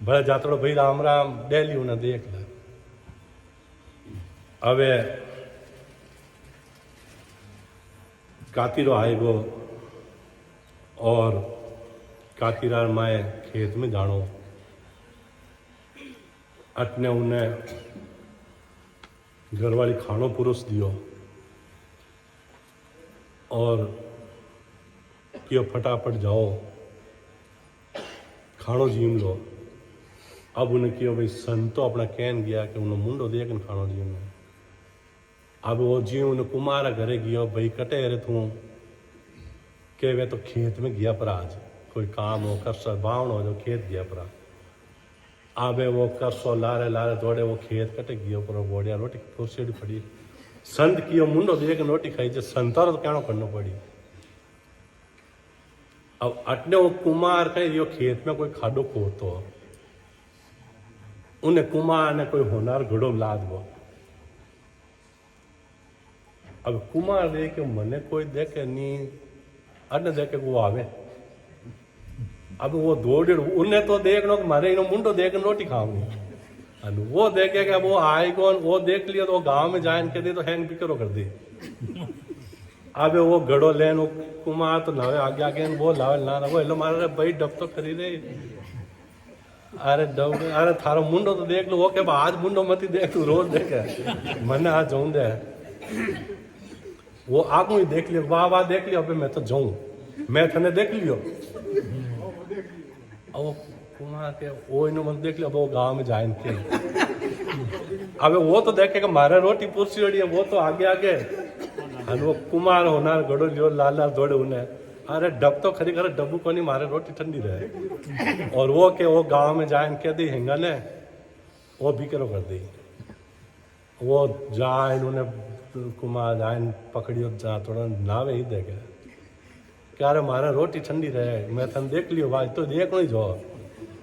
बड़े जातड़ो भाई राम राम डेली उन्हें देख ले अबे कातिरो आएगो और कातिरार माए खेत में जानो अटने उन्हें घरवाली खानो पुरुष दियो और कियो फटाफट जाओ खानो जीम लो। अब उन्हें कियो भाई संतो अपना कहन गया कि उन्हें मुंडो देख खानो जीम लो। अब वो जी उन्हें कुमारा घरे गियो भाई कटे रे तू के वे तो खेत में गया पर आज कोई काम हो कर बावण हो जो खेत गया पर आबे वो करसो लारे लारे दौड़े वो खेत कटे गयो पर बोड़िया रोटी कुर्सी पड़ी संत कियो मुंडो देख रोटी खाई जो संतार तो कहना करना पड़ी। अब अटने वो कुमार कहीं यो खेत में कोई खाडो खोतो उन्हें कुमार ने कोई होनार घड़ो लाद गो। अब कुमार देखे मने कोई देखे नहीं अने देखे वो आवे अब वो दौड़ उन्हें तो देखना कि मारे इन्हों मुंडो देख रोटी खाऊंगी वो देखे कि वो आएगो वो देख लिया तो वो गांव में जाए के दे तो हैंग पिकरो कर दी। अब वो गड़ो लेन वो कुमार तो नावे आगे आगे वो लावे ना वो हेलो मारे भाई डब तो खरीदे अरे डब अरे थारो मुंडो तो देख लो वो के आज मुंडो मती देख तू रोज देखे मने आज जाऊं दे वो आगू ही देख लियो वाह वाह देख लियो अबे मैं तो जाऊं मैं थने देख लियो अब कुमार के वो इन्हों मत देख लियो अब वो गांव में जाए के अब वो तो देखे कि मारे रोटी पुरसी है वो तो आगे आगे वो कुमार होना गड़ो लियो लाल लाल दौड़े उन्हें अरे डब तो खरी करे डब्बू को नहीं मारे रोटी ठंडी रहे और वो के वो गांव में जाए कह दी हिंगा ने वो भी करो कर दी वो जाए उन्हें कुमार जाए पकड़ियो जा थोड़ा नावे ही देखे क्या रे मारे रोटी ठंडी रहे मैं थन देख लियो भाई तो देख नहीं जो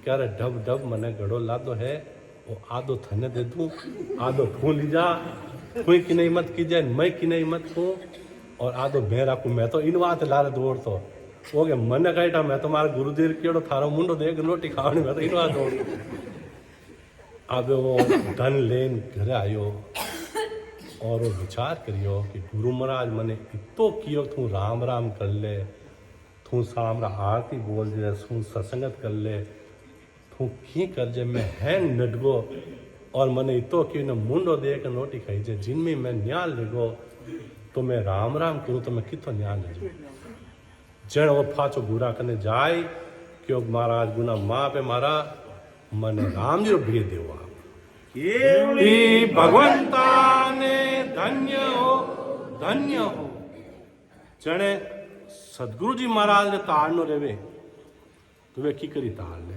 क्या रे डब डब मने गड़ो लादो है वो आधो थने दे दूं आधो तू ली जा कोई की नहीं मत की जाए मैं की नहीं मत को और आधो मैं राखू मैं तो इन बात लारे दौड़ तो वो के मन कहटा मैं तो मारे गुरुदेव केड़ो थारो मुंडो देख रोटी खावनी मैं तो इन बात दौड़ अब वो धन लेन घरे आयो और वो विचार करियो कि गुरु महाराज मने इतो कियो तू राम राम कर ले, तू सामरा आरती बोल दे, तू सत्संगत कर ले, तू की कर जे मैं है नडगो और मने इतो कि न मुंडो दे के नोटी खाई जे जिनमें मैं न्याल लगो तो मैं राम राम करूँ तो मैं कितो न्याल लगो। जण वो फाचो गुरा कने जाए क्यों महाराज गुना माँ पे मारा मने राम जी भेद देवा केवली भगवंता ने धन्य हो। जणे सदगुरु जी महाराज ने ताड़ नो रेवे तो वे की करी ताड़ ले,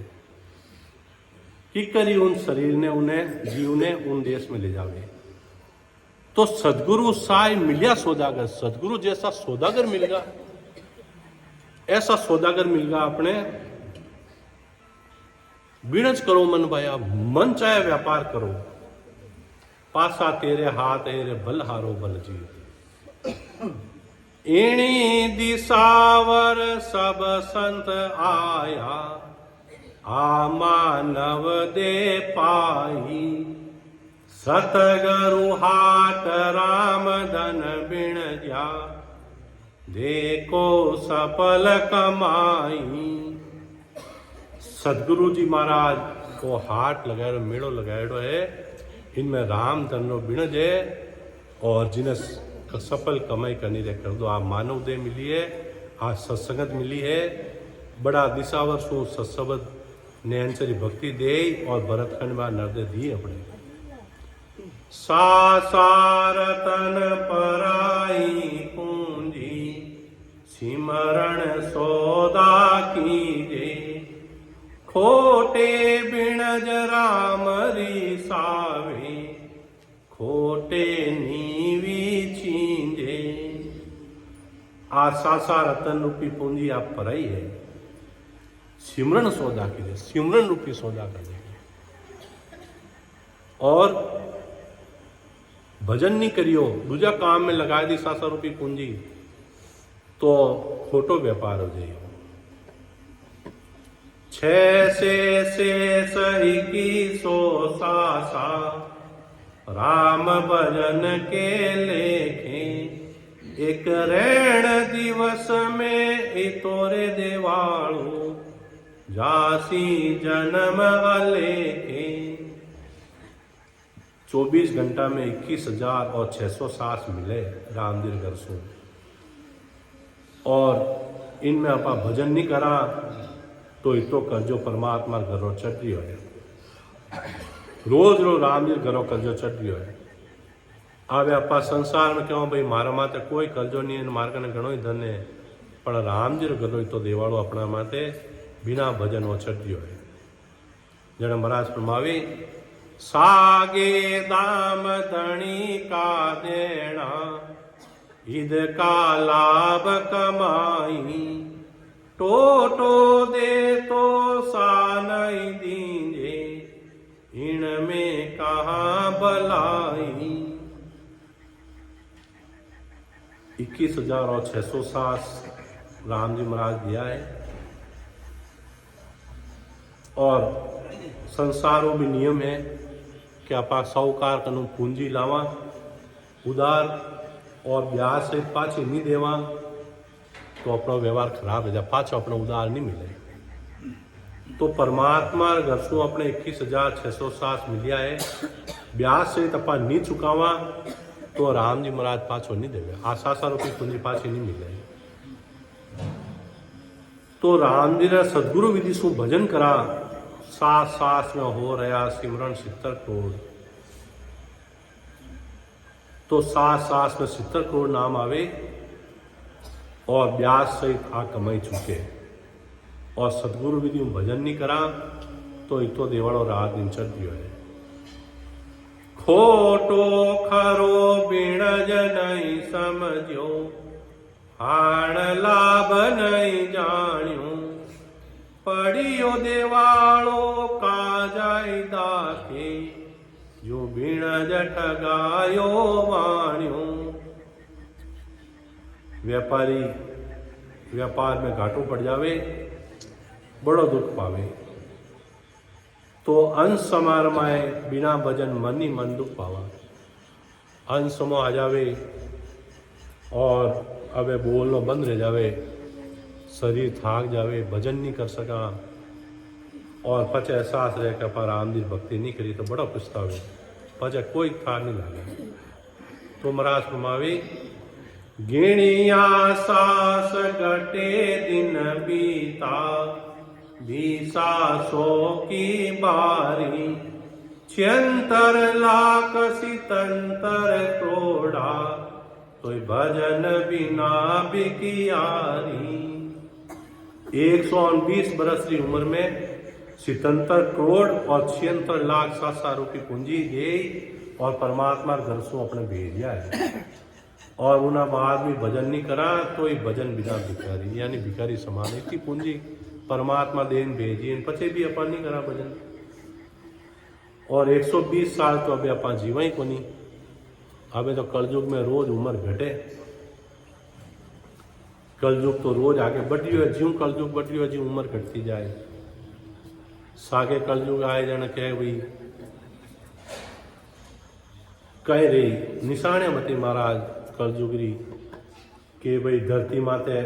की करी उन शरीर ने उन्हें जीव ने उन देश में ले जावे। तो सदगुरु साई मिलिया सौदागर, सदगुरु जैसा सौदागर मिलेगा, ऐसा सौदागर मिलेगा अपने। बिणज करो मन भाया, मन चाहे व्यापार करो, पासा तेरे हाथ एरे बल हारो बल जी। एणी दिसावर सब संत आया, आ मानव दे पाई। सतगुरु हाट राम धन बिण जा, देखो सफल कमाई। सदगुरु जी महाराज को हाट लगायो, मेड़ो लगायो है, इनमें राम धन नो बिणज है और जिन्हें सफल कमाई करनी रहे कर दो। आप मानव दे मिली है, आज सत्संगत मिली है, बड़ा दिशावर सु सत्सबद नैनचरी भक्ति दे और भरतखंड में नर्दे दी अपने। सारतन पराई पूंजी, सिमरण सौदा कीजे। खोटे बिणज राम रिसावे, खोटे नीवी छींजे। आसा रतन रूपी पूंजी आप पराई है, सिमरन सौदा कीजिए, सिमरन रूपी सौदा कर देंगे। और भजन नहीं करियो, दूजा काम में लगा दी 700 रुपये पूंजी तो खोटो व्यापार हो जाइयो। 6 से सही की 100 सासा, राम भजन के लेखे। एक रैण दिवस में इतोरे देवाड़ो, जासी जन्म अलेखे। 24 घंटा में 21,600 सास मिले रामदीर घर सो। और इनमें अपा भजन नहीं करा तो इतो करजो परमात्मा घरों चढ़ रही है। रोज रामदीर घरों करजो चढ़ रही है। आवे अपा संसार में क्यों भाई मारा माते कोई करजो नहीं है, मार कने घणो ही धन है, पर रामदीर घरों तो देवाड़ो अपना माते बिना भजन वो चढ़ रही है। जन महाराज फरमावी, सागे दाम धनी का देना, ईद का लाभ कमाई। टोटो दे तो सानई दीजे, इनमें कहाँ भलाई। 21,600 सास राम जी महाराज दिया है। और संसारों में नियम है कि आप साहूकार कनु पूंजी लावा उधार और ब्याज से पाछी नहीं देवा तो अपना व्यवहार खराब हो जाए, पाछो अपना उधार नहीं मिले। तो परमात्मा घर सु अपने 21,600 सास मिलिया है, ब्याज से तपा नहीं चुकावा तो राम जी महाराज पाछो नहीं देवे। 700 रुपये पूंजी पाछी नहीं मिले। तो राम जी ने सदगुरु विधि सु भजन करा, सास में हो रहा सिमरन 70 करोड़। तो सास में 70 करोड़ नाम आवे और ब्याज सहित आ कमाई चुके। और सदगुरु विधि में भजन नहीं करा तो इतो देवाड़ो रात दिन चढ़ दियो है। खोटो खरो बिणज नहीं समझो, हाण लाभ नहीं जान्यो। पड़ियो देवाड़ो का जाय दाखे, जो बिणज ठगायो वाण्यो। व्यापारी व्यापार में घाटो पड़ जावे, बड़ो दुख पावे। तो अंश समार में बिना भजन मन ही मन दुख पावा। अंशमो आ जावे और अब बोलना बंद रह जावे, शरीर थाक जावे, भजन नहीं कर सका और पचे एहसास रहे कि अपन रामजी भक्ति नहीं करी तो बड़ा पछतावे, पचे कोई थार नहीं लगे। तो महाराज फरमावे गिणिया सास कटे दिन बीता, 20 की बारी, 76 लाख सितंतर क्रोड़ा, तो भजन बिना बिकियारी। 120 बरस की उम्र में 77 करोड़ और 76 लाख 7 रुपये पूंजी दे और परमात्मा घर से अपने भेजिया है और उन्हें बाद भी भजन नहीं करा तो ये भजन बिना भिखारी यानी भिखारी समान इतनी पूंजी परमात्मा देन भेजी इन पचे भी अपन नहीं करा भजन। और 120 साल तो अभी अपन जीवा ही कोनी। अबे तो कलयुग में रोज उम्र घटे, कलयुग तो रोज आगे बढ़ी है, ज्यों कलयुग बढ़ी है ज्यों उम्र घटती जाए। सागे कलयुग आए जन कह भाई कह रही निशाने मती महाराज कलयुगरी के भाई धरती माते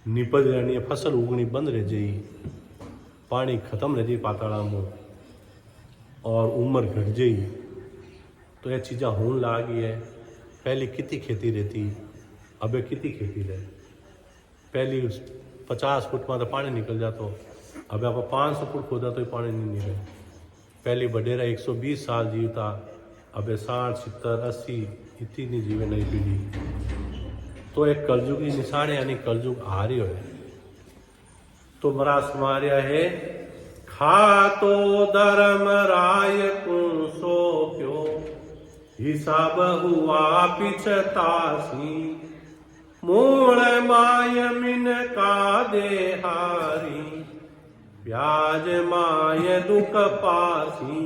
निपज रहनी है, फसल उगनी बंद रह जाई, पानी खत्म रह जाई पाताड़ा में और उम्र घट जाई। तो यह चीज़ा होने लागी है। पहले कितनी खेती रहती, अबे कितनी खेती रहे। पहली 50 फुट में तो पानी निकल जाता, अब आप 500 फुट खोदा तो पानी नहीं निकले। पहले बडेरा 120 साल जीवता, अब 60, 70, 80 इतनी नहीं जीवे नई पीढ़ी। तो एक कलयुग की निशान है यानी कलयुग आ रही है। तो महाराज समारिया है खा तो धर्म राय को सो क्यों, हिसाब हुआ पिछतासी, मूल माय मिन का देहारी, ब्याज माय दुख पासी।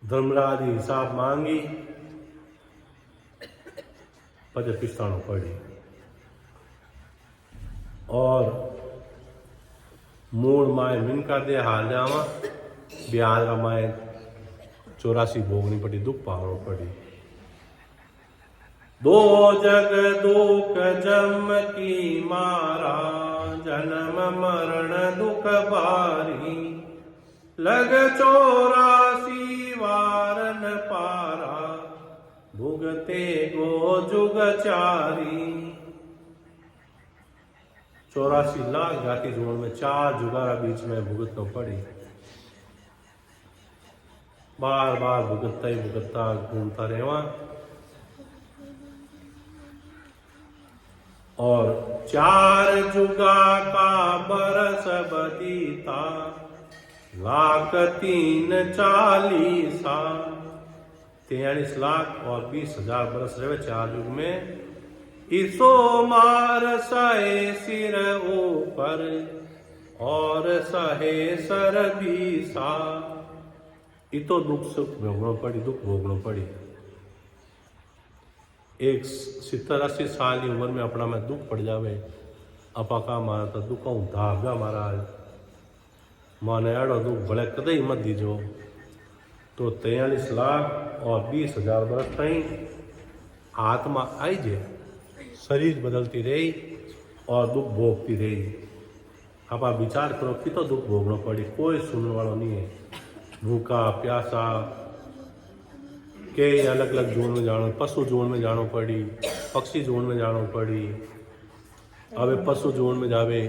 धर्मराज हिसाब मांगी पजे पिछताणो पड़ी और मूल माय मिन का दे हाल जावा, ब्याज माय 84 भोगनी पड़ी, दुख पावनो पड़ी। दो जग दुख जम की मारा, जन्म मरण दुख बारी, लग 84 वारन पारा, भुगते गो जुग चारी। 84 लाख जाति जोड़ में 4 जुगारा बीच में भुगतना पड़ी। बार बार भुगतता ही भुगतता घूमता रेवा और 4 जुगा का बरस बदीता, लाख 3 40 43 लाख और 20,000 बरस रहे 4 युग में। इसो मार सहे सिर ऊपर और सहे सर बीसा, इतो दुख सुख भोगना पड़ी, दुख भोगना पड़ी। एक 70-80 साल की उम्र में अपना में दुख पड़ जावे, अपा का मारा तो दुख धागा महाराज माने अड़ो दुख भले कदे ही मत दीजो। तो 43 लाख और 20,000 बरस तई आत्मा आई जे, शरीर बदलती रही और दुख भोगती रही। आप विचार करो कि तो दुख भोगना पड़ी, कोई सुनने वाला नहीं है। भूखा प्यासा के अलग अलग जोन में जानो, पशु जोन में जानो पड़ी, पक्षी जोन में जानो पड़ी। अब पशु जोन में जावे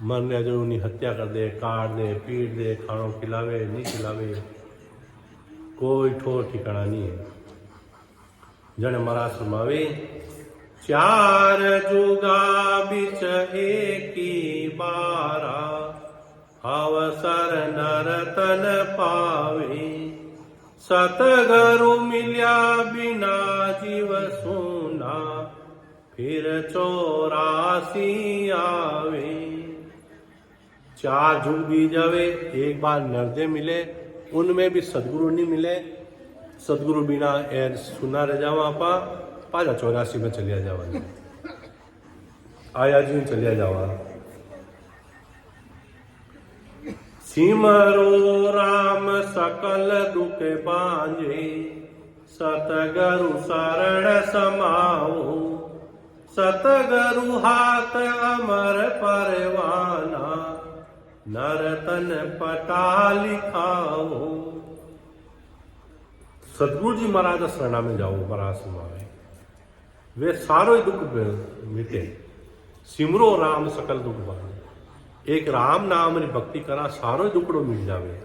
मरने जो उन्हें हत्या कर दे, काट दे, पीट दे, खानो खिलावे नहीं खिलावे, कोई ठोर ठिकाना नहीं है। जन महाराज फरमावे 4 जुगा बिच एकी बारा, अवसर नर तन पावे, सतगुरु मिल्या बिना जीव सुना, फिर 84 आवे। 4 जुग भी जावे, एक बार नरदे मिले, उनमें भी सदगुरु नहीं मिले। सदगुरु बिना एर सुना रह जावा आपा, पाजा 84 में चलिया जावा, आया जी चलिया जावा। सिमरो राम सकल दुख बांझे, सतगुरु शरण समाओ, सतगुरु हाथ अमर परवाना, नरतन पटा लिखाओ। सतगुरु जी महाराज शरणा में जाओ, महाराज सुनावे वे सारो ही दुख मिटे। सिमरो राम सकल दुख बांझे, एक राम नाम री भक्ति करा सारो ही दुखड़ो मिट जावे।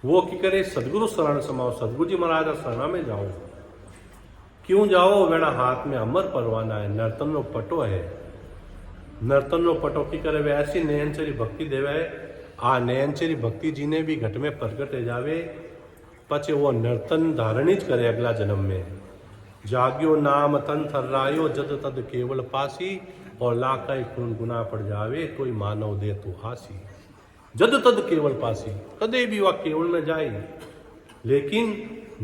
वो की करे सदगुरु शरण समाओ, सदगुरु जी महाराज शरणा में जाओ। क्यों जाओ? वेणा हाथ में अमर परवाना है, नर्तन नो पटो है। नर्तन नो पटो की करे वे ऐसी नयनचरी भक्ति देवे है। आ नयनचरी भक्ति जी ने भी घट में प्रगट हो जावे, पछे वो नर्तन धारण ज करे अगला जन्म में। जाग्यो नाम तन थर्रायो, जद तद केवल पासी, और लाकाई खून गुना पड़ जावे, कोई मानव दे तू हासी। जद तद केवल पासी, कदे भी वह केवल न जाए, लेकिन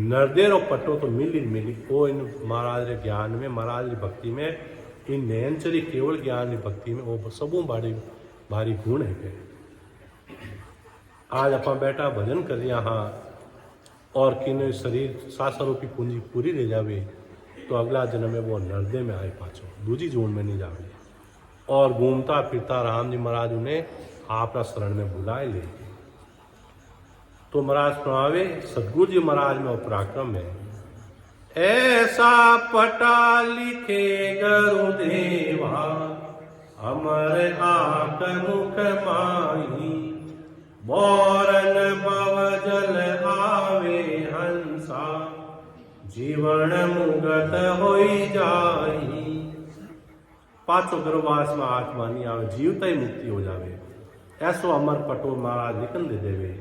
नरदेरो पट्टो तो मिली ओ इन महाराज रे ज्ञान में, महाराज री भक्ति में, इन नयनचरी केवल ज्ञान री भक्ति में वो सबू भारी गुण है। आज अपा बैठा भजन कर रिया हाँ, और किन शरीर सासरूपी पूंजी पूरी रह जावे, तो अगला जन्म में वो नरदे में आए पाछो, दूजी जून में नहीं जावे। और घूमता फिरता राम जी महाराज उन्हें आपका शरण में बुलाए ले। तो महाराज सुनावे सदगुरु जी महाराज में पराक्रम है। ऐसा पटा लिखे गुरुदेवा, अमर आक मुख माही, बोरन भव जल आवे हंसा, जीवन मुगत होई जाई। पाछो गर्भवास में आत्मा नहीं आवे, जीवता ही मुक्ति हो जावे। ऐसो अमर पटो महाराज लिखन दे देवे।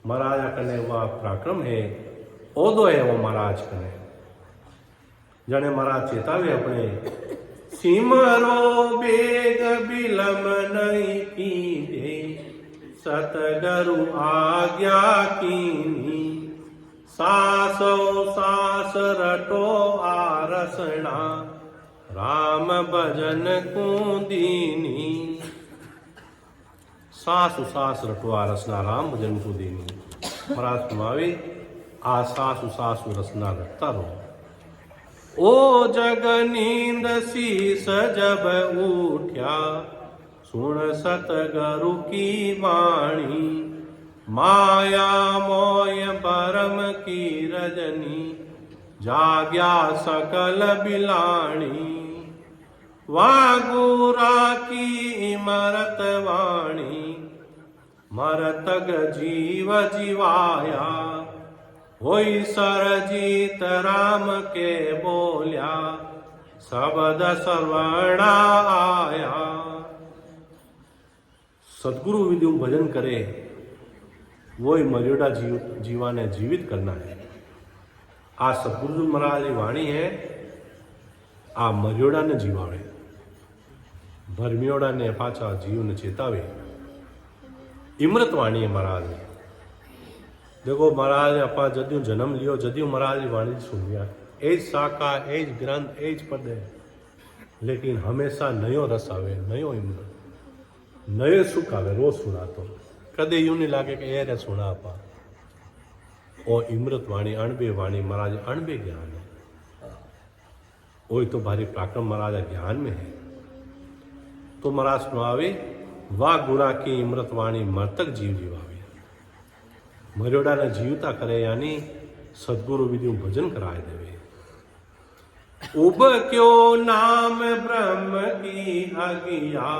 महाराज कने वह पराक्रम है, ओदो है वो महाराज कने। जने महाराज चेतावे अपने, सिमरो बेग बिलम नहीं कीजे, सतगुरु आज्ञा कीनी, सासो सास रटो आरसना, राम भजन कूदीनी। सासु सास रटवा रसना, राम भजन को दीनी। महाराज सुनावे आ सासु सासु रसना रटता रहो। ओ जग नींद शीस जब उठ्या, सुन सतगुरु की वाणी, माया मोय परम की रजनी, जाग्या सकल बिलाणी। वागुरा की इमरत वाणी, मरतग जीव जीवाया, होई सरजीत राम के बोल्या, शब्द सर्वणा आया। सदगुरु विधि भजन करे, वो ही मर्यादा जीवा ने जीवित करना है। आ सदगुरु महाराज की वाणी है, आ मर्यादा ने जीवावे, भरमियोड़ा ने पाछा जीव ने चेतावे। इमृत वाणी है महाराज ने। देखो महाराज अपा जद्यू जन्म लियो, जद्यू महाराज की वाणी सुनिया, एज शाखा एज ग्रंथ एज पद है, लेकिन हमेशा नयो रस आवे, नयो इमृत, नयो सुख आवे। रोज सुना तो कदे यूं नहीं लागे कि ए रे सुना अपा। और इमृत वाणी अणबे वाणी महाराज अणबे ज्ञान है। वही तो भारी पराक्रम महाराज ज्ञान में है। तो महाराज सुनावे, वाह गुरा की इमृत वाणी मरतक जीव जीवावे। मर्यादा ने जीवता करे, यानी सदगुरु विधि भजन कराए देवे। उब क्यों नाम ब्रह्म की अगिया,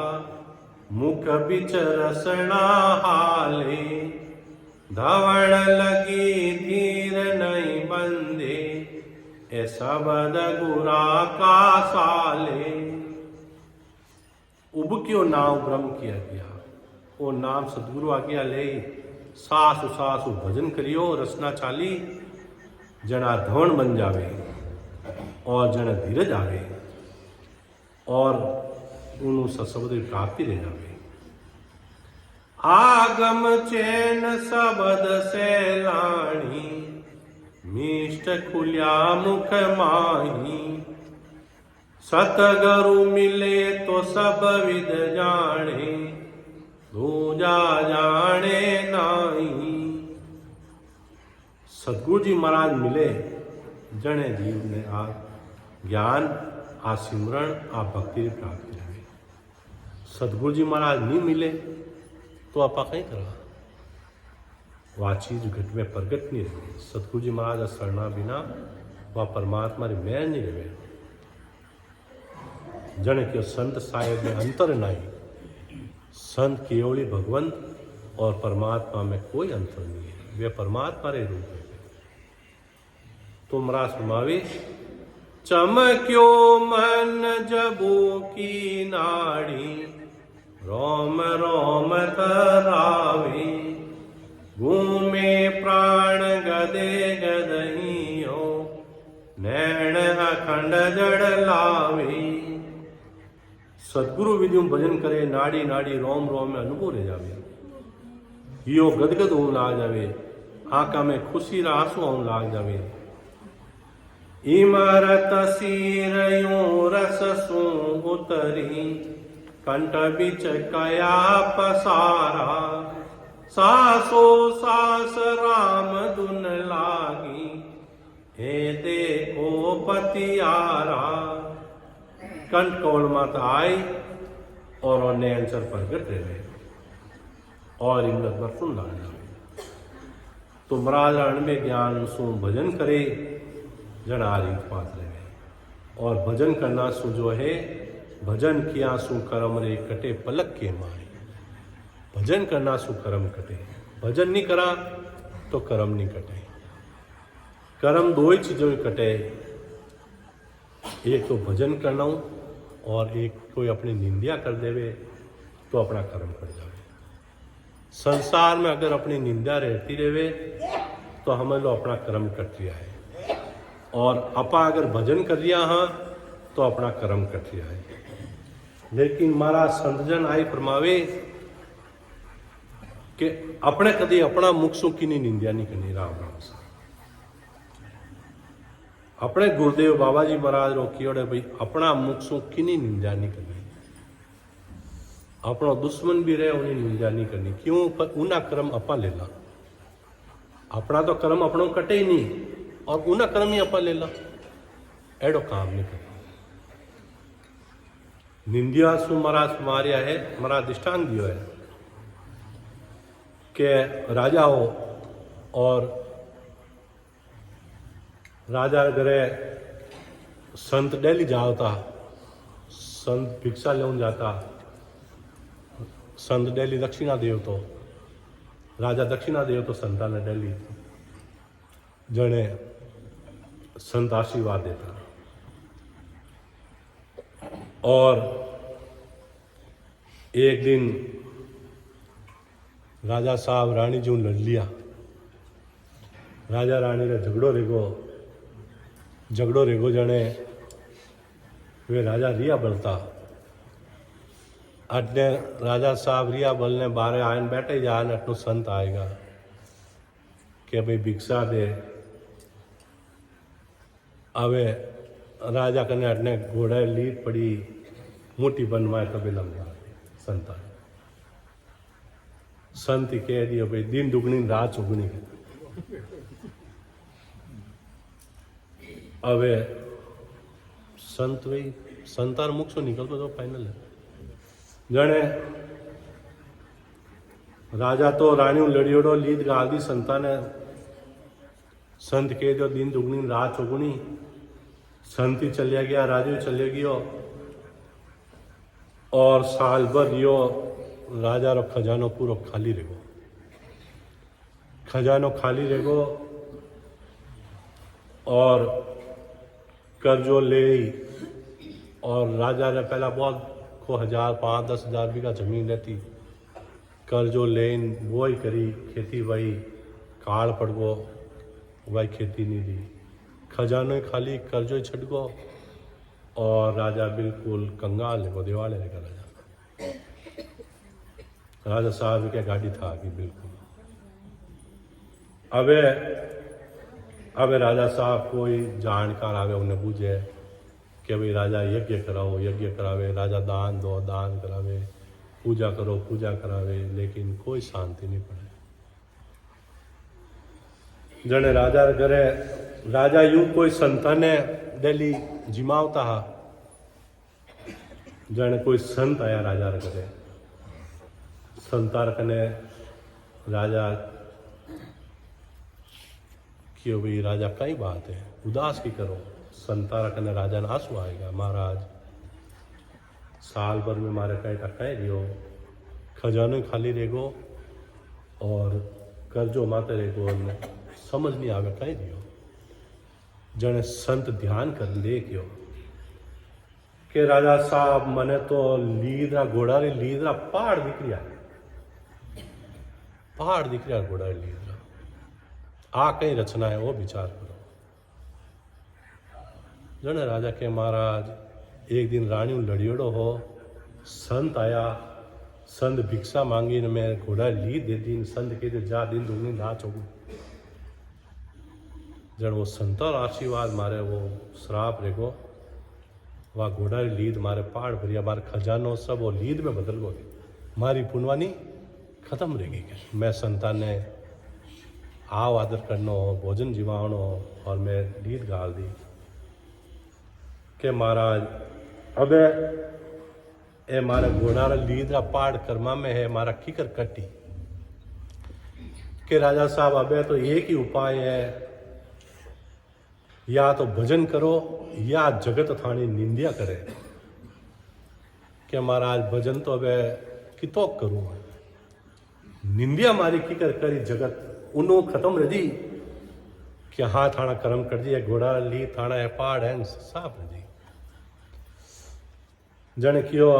मुख बिच रसना हाले, धवण लगी धीर नहीं बंदे, ए शब्द गुरा का साले। उब क्यों नाम ब्रह्म की आज्ञा, वो नाम सदगुरु आज्ञा ले, सासु सासु भजन करियो, रसना चाली, जना धवण बन जावे और जना धीरज आवे और उन सशब्द की प्राप्ति रह जावे। आगम चैन शब्द से लाणी, मिष्ट खुल्या मुख माही, सतगुरु मिले तो सब विद जाने, दूजा जाने नाई। सतगुरु जी महाराज मिले जने जीव ने आ ज्ञान, आ सिमरण, आ भक्ति की प्राप्ति रहे। सतगुरु जी महाराज नहीं मिले तो आपा कहीं करा वह चीज घट में प्रगट नहीं रही। सतगुरु जी महाराज शरणा बिना वह परमात्मा री मेल नहीं रहे। जन के संत साहेब में अंतर नहीं। संत केवली भगवंत और परमात्मा में कोई अंतर नहीं है, वे परमात्मा रे रूप है। तो महाराज फरमावे, चमक्यो मन जबो की नाड़ी, रोम रोम तरावे, घूमे प्राण गदे गदहियो, नैण अखंड जड़ लावे। सदगुरु विधियों भजन करे, नाड़ी नाड़ी रोम रोम में अनुभव रह जावे, यो गदगद होने लाग जावे, आंखा में खुशी रा आंसू होने लाग जावे। इमरत सीरयों रस सू उतरी, कंठ बिच कया पसारा, सासो सास राम दुन लागी, हे देखो पतियारा। कंठ कौल माता आई और उन्हें अंसर प्रगट रहे और इंगत पर सुन लाना। तो महाराज रण में ज्ञान सु भजन करे जनारी पास रहे। और भजन करना सु जो है, भजन किया सु कर्म रे कटे पलक के मारे। भजन करना सु कर्म कटे, भजन नहीं करा तो कर्म नहीं कटे। कर्म दो ही चीजों में कटे, एक तो भजन करना और एक कोई अपनी निंदा कर देवे तो अपना कर्म कर जावे। संसार में अगर अपनी निंदा रहती रहे तो हमें लो अपना कर्म कट रिया है, और अपा अगर भजन कर रिया हाँ तो अपना कर्म कट रिया है। लेकिन महाराज संतजन आई फरमावे कि अपने कदी अपना मुख सु की निंदा नहीं करनी। राम राम से अपने गुरुदेव बाबा जी महाराज रोकी ओड़े भाई अपना मुख सु की निंदा नहीं करनी। अपना दुश्मन भी रहे उन्हें निंदा नहीं करनी। क्यों? पर उना कर्म अपा ले ला। अपना तो कर्म अपनों कटे ही नहीं और उना कर्म ही अपा ले ला, एडो काम नहीं करना। निंदिया सु महाराज मारिया है, महाराज दृष्टांत दियो है कि राजा हो और राजा घरे संत डेली जाता, संत भिक्षा लेन जाता, संत डेली दक्षिणा देव तो राजा दक्षिणा देव तो संता ने डेली जने संत आशीर्वाद देता। और एक दिन राजा साहब रानी जी लड़ लिया। राजा रानी रे झगड़ो रेगो जने वे राजा रिया बलता। अटने राजा साहब रिया बलने बारे आयन बैठे जान अटनो संत आएगा कि भाई भिक्षा दे। अवे राजा कने अटने घोड़े लीड पड़ी, मोटी बनवाए कभी लंबा संता। संत कह दियो भाई दिन दुगनी रात चुगनी। अवे संत भाई संतार मुख से निकलतो तो फाइनल है। जने राजा तो रानी लड़ियोड़ो लीद गाल दी संता ने। संत कह दियो दिन दुगनी रात चौगुनी। संत ही चलिया गया, राजू चले गयो और साल भर रियो राजा रो खजानो पूरो खाली रहेगो। खजानो खाली रहेगो और कर्जो ले। और राजा ने पहला बहुत को 1000 5-10 हज़ार बीघा जमीन रहती, कर्जो लेन वो करी, खेती भाई काल पड़ गो, भाई खेती नहीं दी, खजानो ही खाली, कर्जो ही छट गो और राजा बिल्कुल कंगाल है, वो दिवाले लेकर राजा साहब क्या गाड़ी था कि बिल्कुल। अबे राजा साहब कोई जानकार आवे उन्हें पूछे कि भाई राजा यज्ञ कराओ, यज्ञ करावे, राजा दान दो, दान करावे, पूजा करो, पूजा करावे, लेकिन कोई शांति नहीं पड़े। जने राजा घरे राजा यूं कोई संताने डेली जिमावता हा। जने कोई संत आया राजा घरे, संतार कने राजा क्यों भाई राजा कई बात है, उदास की करो। संतार कने राजा ने आंसू आएगा, महाराज साल भर में मारे कई टकाए रियो, खजानो खाली रहेगो और कर्जो माते रहेगो, समझ नहीं आवे कई रियो। जने संत ध्यान कर ले क्यों के राजा साहब मने तो लीदरा घोड़ा रे लीदरा पहाड़ दिख रहा, पहाड़ दिख रहा घोड़ा रे लीदरा, आ कई रचना है वो विचार करो। जने राजा के महाराज एक दिन रानी लड़ियोड़ो हो, संत आया, संत भिक्षा मांगी ने मैं घोड़ा ली दे दी, संत के जा दिन दूंगी ना चोगू। जन वो संत और आशीर्वाद मारे वो श्राप रेगो, वह घोड़ा लीद मारे पहाड़ भरिया, मारे खजानो सब वो लीद में बदल गो, मारी पुनवानी खत्म रहेगी। मैं संतान ने आव आदर करनो, भोजन जीवाणो और मैं लीद गाल दी के महाराज अब ए मारा घोड़ा लीदरा पहाड़ कर्मा में है, मारा किकर कट्टी के राजा साहब अबे तो एक ही उपाय है, या तो भजन करो या जगत थानी निंदिया करे। के महाराज भजन तो अबे कितो करूं, निंदिया मारी की करी जगत उन्हों खत्म रही कि हाँ थाना कर्म कर दिया, घोड़ा ली थाना है पहाड़ है साफ रही। जन क्यों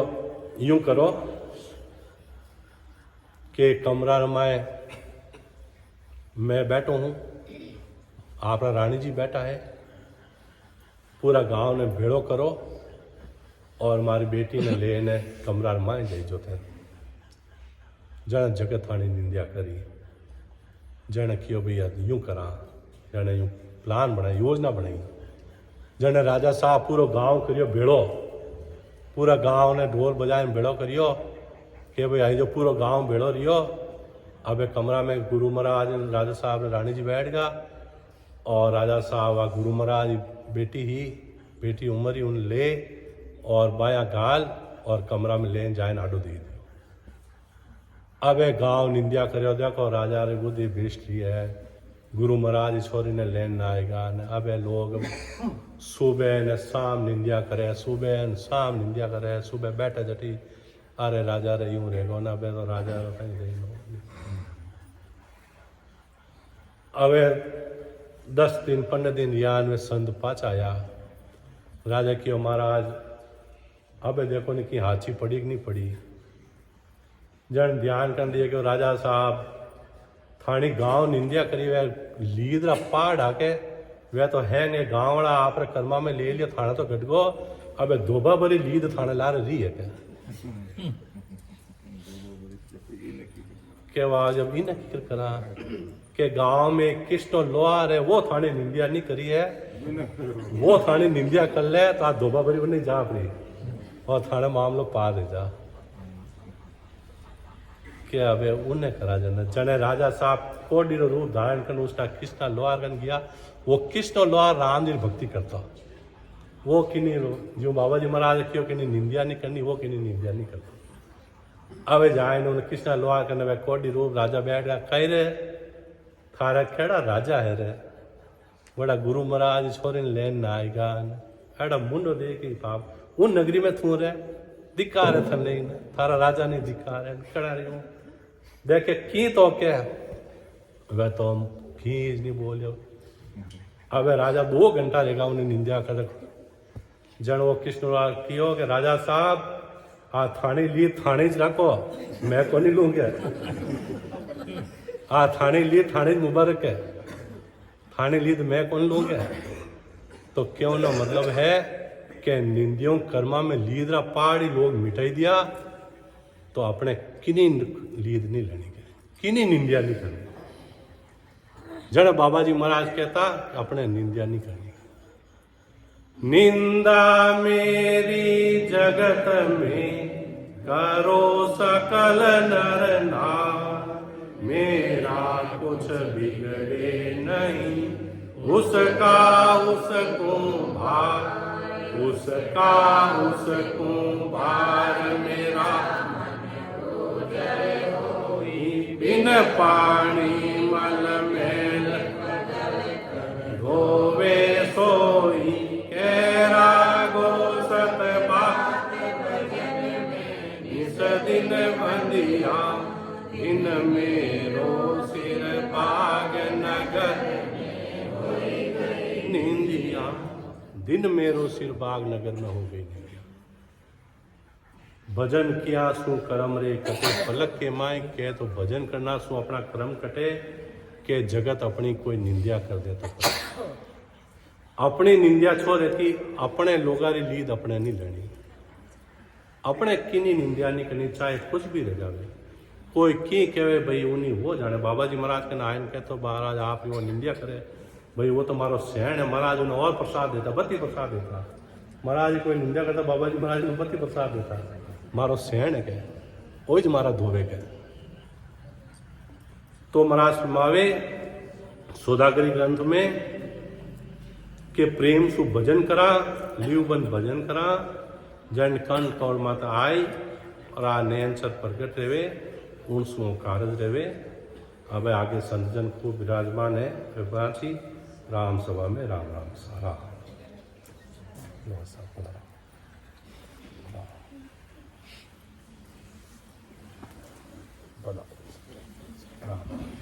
यूं करो कि कमरा रमाए मैं बैठो हूं, आपरा रानी जी बैठा है, पूरा गांव ने भेड़ो करो और मारी बेटी ने लेने कमरा रमाए जाई जो थे। जन जगत थानी निंदा करी, जन क्यों भैया यूं करा, जन यूं प्लान बनाई, योजना बनाई। जन राजा साहब पूरा गांव करियो भेड़ो, पूरा गांव ने ढोल बजाए भेड़ो करियो कि भाई आई जो पूरा गांव भेड़ो रियो। अब कमरा में गुरु महाराज राजा साहब ने रानी जी बैठ गया और राजा साहब गुरु महाराज बेटी उम्र ही उन ले और बाया गाल और कमरा में ले जाए नाडो दे दियो। अब गांव निंदा करो, देखो राजा रे बुद्धि भ्रष्ट है, गुरु महाराज छोरी ने लेन आएगा न। अब लोग सुबह ने शाम निंदा करे, सुबह न शाम निंदा करे, सुबह बैठे जटी अरे राजा रे यूं रहेगो ना, बे तो राजा रे कहीं रही लो। अब 10 दिन 15 दिन यान में संत पाचाया, राजा की महाराज अब देखो नहीं कि हाथी पड़ी कि नहीं पड़ी। जन ध्यान कर दिए कि राजा साहब थानी गांव निंदिया करी वे लीदरा पहाड़ आके वे तो है ने गांव वाला आप कर्मा में ले लिया, थाना तो घट गो। अब दोबा भरी लीद थाने ला रही है के वह जब इन फिक्र करा के गांव में किस्तो लोहार है वो थाने निंदिया नहीं करी है, वो थाने निंदिया कर ले तो दोबा भरी नहीं जा अपनी और थाने मामलो पार दे जा के। अब उन्हें करा जने राजा साहब कोडी रो रूप धारण कर उसका कृष्णा लोहार कन गया। वो कृष्ण लोहार राम जी भक्ति करता, वो किन्हीं जो बाबा जी महाराज क्यों कि निंदिया नहीं करनी, वो किन्हीं निंदिया नहीं करता। अब जाए उन्होंने कृष्णा लोहार करने वे कोडी रूप राजा बैठ गया, कह रे थारा केड़ा राजा है रे, बड़ा गुरु महाराज छोरे लेन ना आएगा, एड़ा मुंडो दे के पाप उन नगरी में थू रहे धिकार है थन लेन, थारा राजा नहीं धिकार है कड़ा रही हूँ देखे की तो क्या वह तो खींच नहीं बोलियो। अब राजा 2 घंटा रहेगा उन्हें निंदा कर जन वो कृष्ण कियो कि राजा साहब आ थाने लिए थाने च रखो, मैं को नहीं लूंगा, आ थाने लिए थाने मुबारक है, थाने लिए तो मैं कौन लूंगा। तो क्यों ना मतलब है कि निंदियों कर्मा में लीदरा पहाड़ी लोग मिटाई दिया तो अपने किन्हीं लीद नहीं लेनी, किन्हीं निंदिया नहीं करनी। जड़ बाबा जी महाराज कहता अपने निंदिया नहीं करनी। निंदा मेरी जगत में करो सकल नर नार, मेरा कुछ बिगड़े नहीं, उसका उसको भार, उसका उसको भार मेरा बिन पानी मल मैल धोवे सोई केरा गो सतबा, इस दिन बंदिया दिन मेरो सिर पाग नगर निंदिया, दिन मेरो सिर बाग नगर में हो गई। भजन किया सु कर्म रे कटे, पलक के माए के तो भजन करना सु अपना कर्म कटे, के जगत अपनी कोई निंदा कर दे तो करे। अपनी निंदा छोड़ देती, अपने लोगा री लीद अपने नहीं लेनी, अपने किनी निंदा नहीं करनी, चाहे कुछ भी रह जावे। कोई की कहे भाई उन्हीं वो जाने, बाबा जी महाराज के नायन कहे तो महाराज आप वो निंदा करे, भाई वो तो मारो सहन है, महाराज उन्हें और प्रसाद देता, बत्ती प्रसाद देता। महाराज जी कोई निंदा करता, बाबा जी महाराज ने बत्ती प्रसाद देता, मारो सहन है क्या, वही ज मारा धोवे क्या। तो महाराज फरमावे सौदागरी ग्रंथ में के प्रेम सु भजन करा, लिवबंद भजन करा, जन कन कौर माता आई और आ नयन सत प्रकट रहे, उन सु कारज रहे। अब आगे संतजन को विराजमान है कृपाची राम सभा में राम राम सारा राम